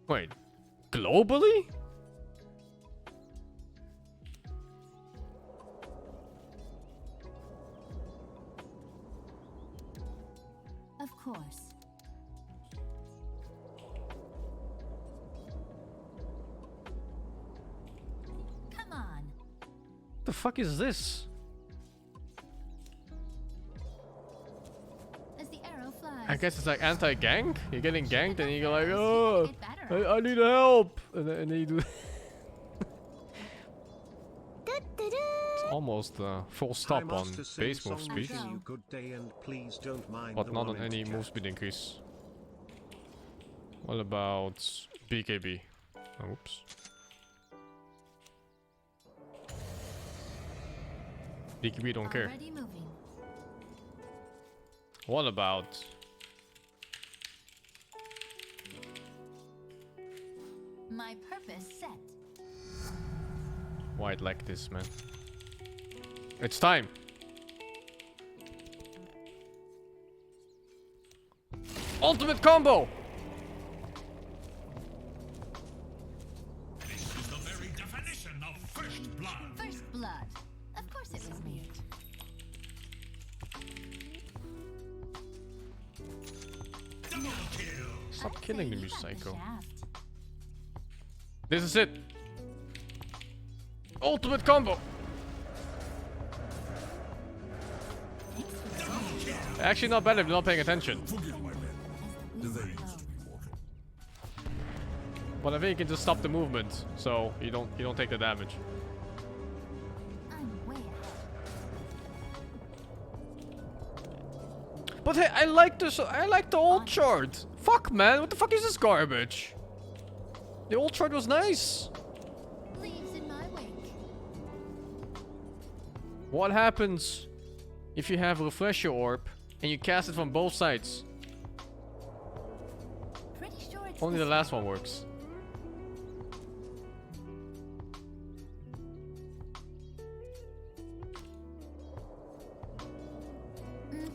Wait, globally? Of course. Come on. What the fuck is this? As the arrow flies. I guess it's like anti-gank? You're getting ganked and you're like, oh, Get better. I need help! And then you do... It's almost full stop on base move speed. But not on any move speed increase. What about BKB? Oops. BKB don't care. Already moving. What about... My purpose set. Why it like this, man? It's time! Ultimate combo! This is the very definition of first blood. First blood. Of course it was me. Double kill. Stop killing the You got Psycho. shaft. This is it! Ultimate combo! Thanks for the Actually not bad if you're not paying attention. Forgive my men. the They wind used blows. to be mortal. But I think you can just stop the movement, so you don't take the damage. I'm way ahead. But hey, I like the old chart. Fuck man, what the fuck is this garbage? The old chart was nice. Leaves in my wake. What happens if you have a refresher orb and you cast it from both sides? Pretty sure it's Only the this last one works.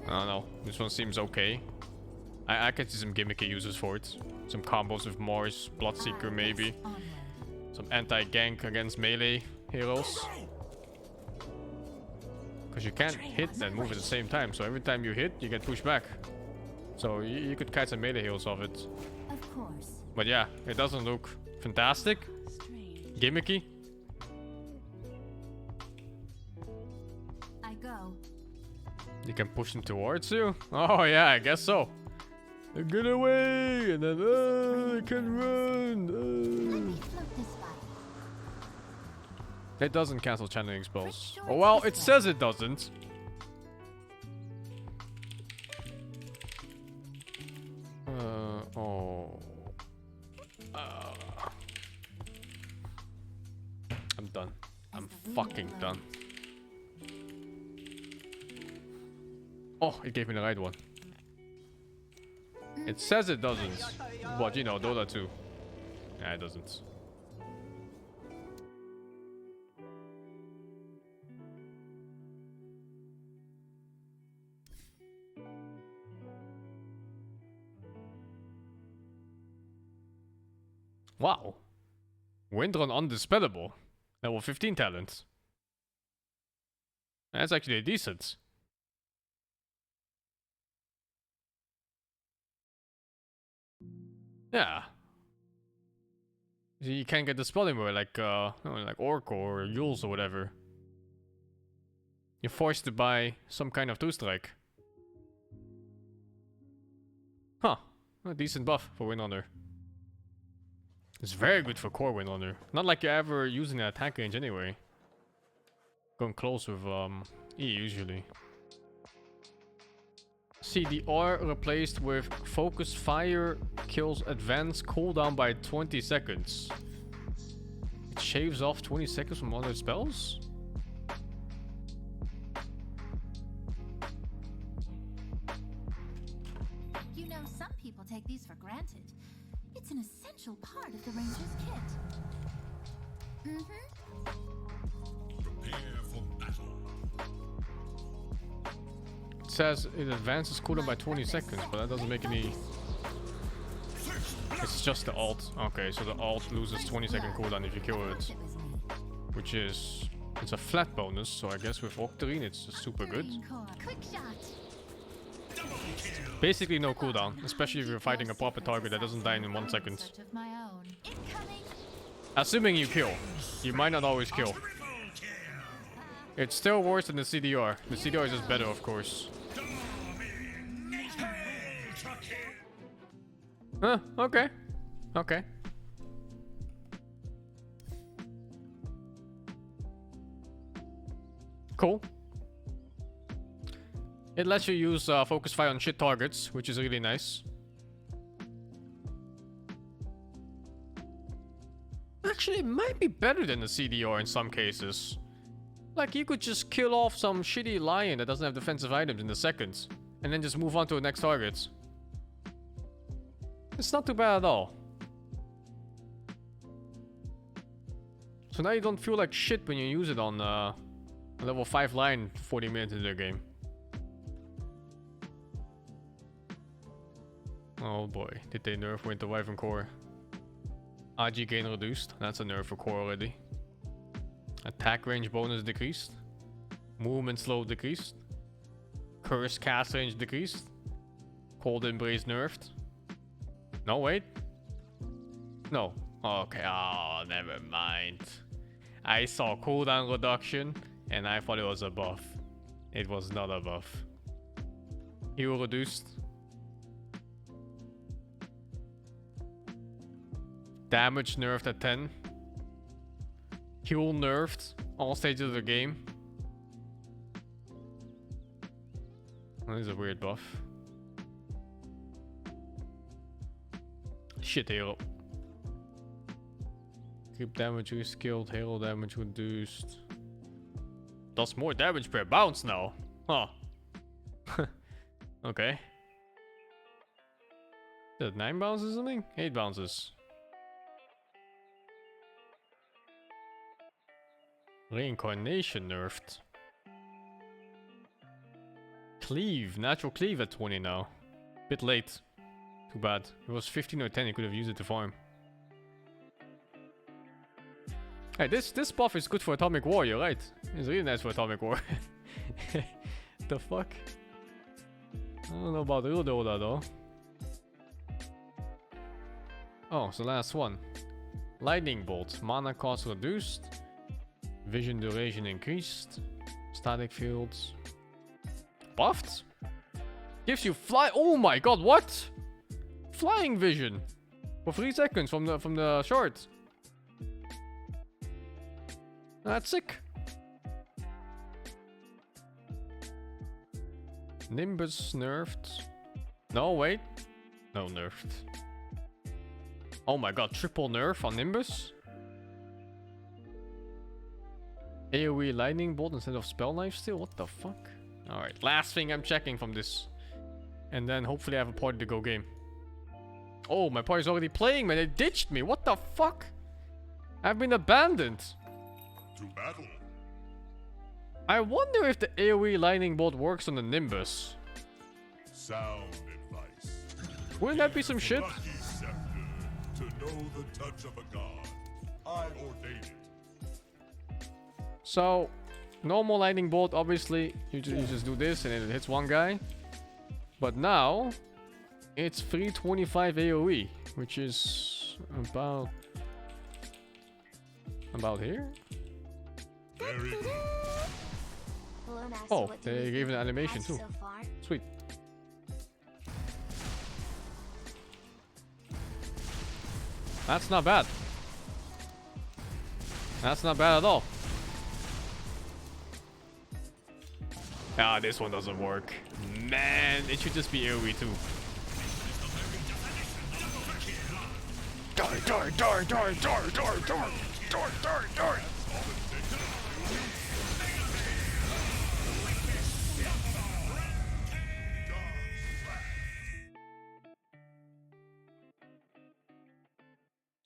I don't know. This one seems okay. I can see some gimmicky uses for it. Some combos with Mars, Bloodseeker maybe. onward. Some anti-gank against melee heroes. Because you can't hit and move at the same time. So every time you hit, you get pushed back. So you could kite some melee heroes off it. Of course. But yeah, it doesn't look fantastic. Gimmicky. I go. You can push them towards you. Oh yeah, I guess so. Get away! And then, I can run! Let me float this body. It doesn't cancel channeling spells. Oh well, it says it doesn't. Oh. I'm done. I'm fucking done. Oh, it gave me the right one. It says it doesn't. But you know, Dota 2. Yeah, it doesn't. Wow. Windrun Undispellable. Level 15 talent. That's actually decent. Yeah. You can't get the spell anymore like Oracle or Yules or whatever. You're forced to buy some kind of 2-strike. Huh. A decent buff for Windrunner. It's very good for core Windrunner. Not like you're ever using an attack range anyway. Going close with E usually. CDR replaced with Focus Fire kills advance cooldown by 20 seconds. It shaves off 20 seconds from other spells? You know, some people take these for granted. It's an essential part of the Ranger's kit. Prepare for battle. It says it advances cooldown by 20 seconds, but that doesn't make any... It's just the alt. Okay, so the alt loses 20-second cooldown if you kill it. Which is... It's a flat bonus, so I guess with Octarine it's just super good. Quick shot. Basically no cooldown, especially if you're fighting a proper target that doesn't die in 1 second. Search of my own. Incoming. Assuming you kill. You might not always kill. It's still worse than the CDR. The CDR is just better, of course. Huh, okay. Okay. Cool. It lets you use Focus Fire on shit targets, which is really nice. Actually, it might be better than the CDR in some cases. Like, you could just kill off some shitty lion that doesn't have defensive items in the second, and then just move on to the next target. It's not too bad at all. So now you don't feel like shit when you use it on a level 5 lion 40 minutes into the game. Oh boy, did they nerf Winter Wyvern Core? AG gain reduced, that's a nerf for core already. Attack range bonus decreased. Movement slow decreased. Curse cast range decreased. Cold Embrace nerfed. No, wait. No. Okay, oh, never mind. I saw cooldown reduction and I thought it was a buff. It was not a buff. Heal reduced. Damage nerfed at 10. Heal nerfed. All stages of the game. That is a weird buff. Shit hero. Creep damage reskilled. Hero damage reduced. Does more damage per bounce now. Huh. Okay. Is that 9 bounces or something? 8 bounces. Reincarnation nerfed. Cleave. Natural cleave at 20 now. Bit late. Too bad. If it was 15 or 10, you could have used it to farm. Hey, this buff is good for Atomic Warrior, right? It's really nice for Atomic War. The fuck? I don't know about real Dota though. Oh, it's the last one. Lightning Bolt. Mana cost reduced. Vision duration increased. Static fields. Buffed? Gives you fly. Oh my god, what? Flying vision. For 3 seconds from the short. That's sick. Nimbus nerfed. No, wait. No, nerfed. Oh my god, triple nerf on Nimbus? AoE lightning bolt instead of spell knife still? What the fuck? Alright, last thing I'm checking from this. And then hopefully I have a party to go game. Oh, my party's already playing, man. They ditched me. What the fuck? I've been abandoned. To battle. I wonder if the AoE lightning bolt works on the Nimbus. Sound advice. Wouldn't that be some shit? Lucky scepter to know the touch of a god. I ordain it. So, normal lightning bolt, obviously, you just do this and it hits one guy. But now, it's 325 AoE, which is about here? Very good. Hello, Master. Oh, What do you they think gave an of the animation patch too. So far? Sweet. That's not bad. That's not bad at all. Ah, this one doesn't work. Man, it should just be AoE too. Die.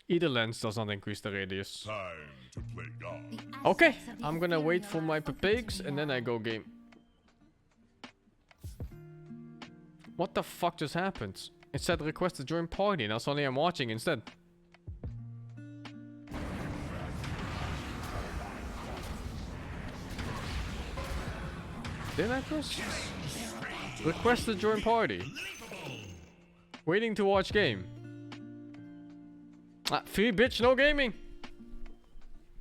Either lens does not increase the radius. Time to play God. The Okay, aspects of the I'm gonna wait ethereal for are my focused pigs to me and then now. I go game. What the fuck just happened? It said request to join party and now suddenly I'm watching instead. Did I press? Request to join party. Waiting to watch game. Ah, free bitch, no gaming.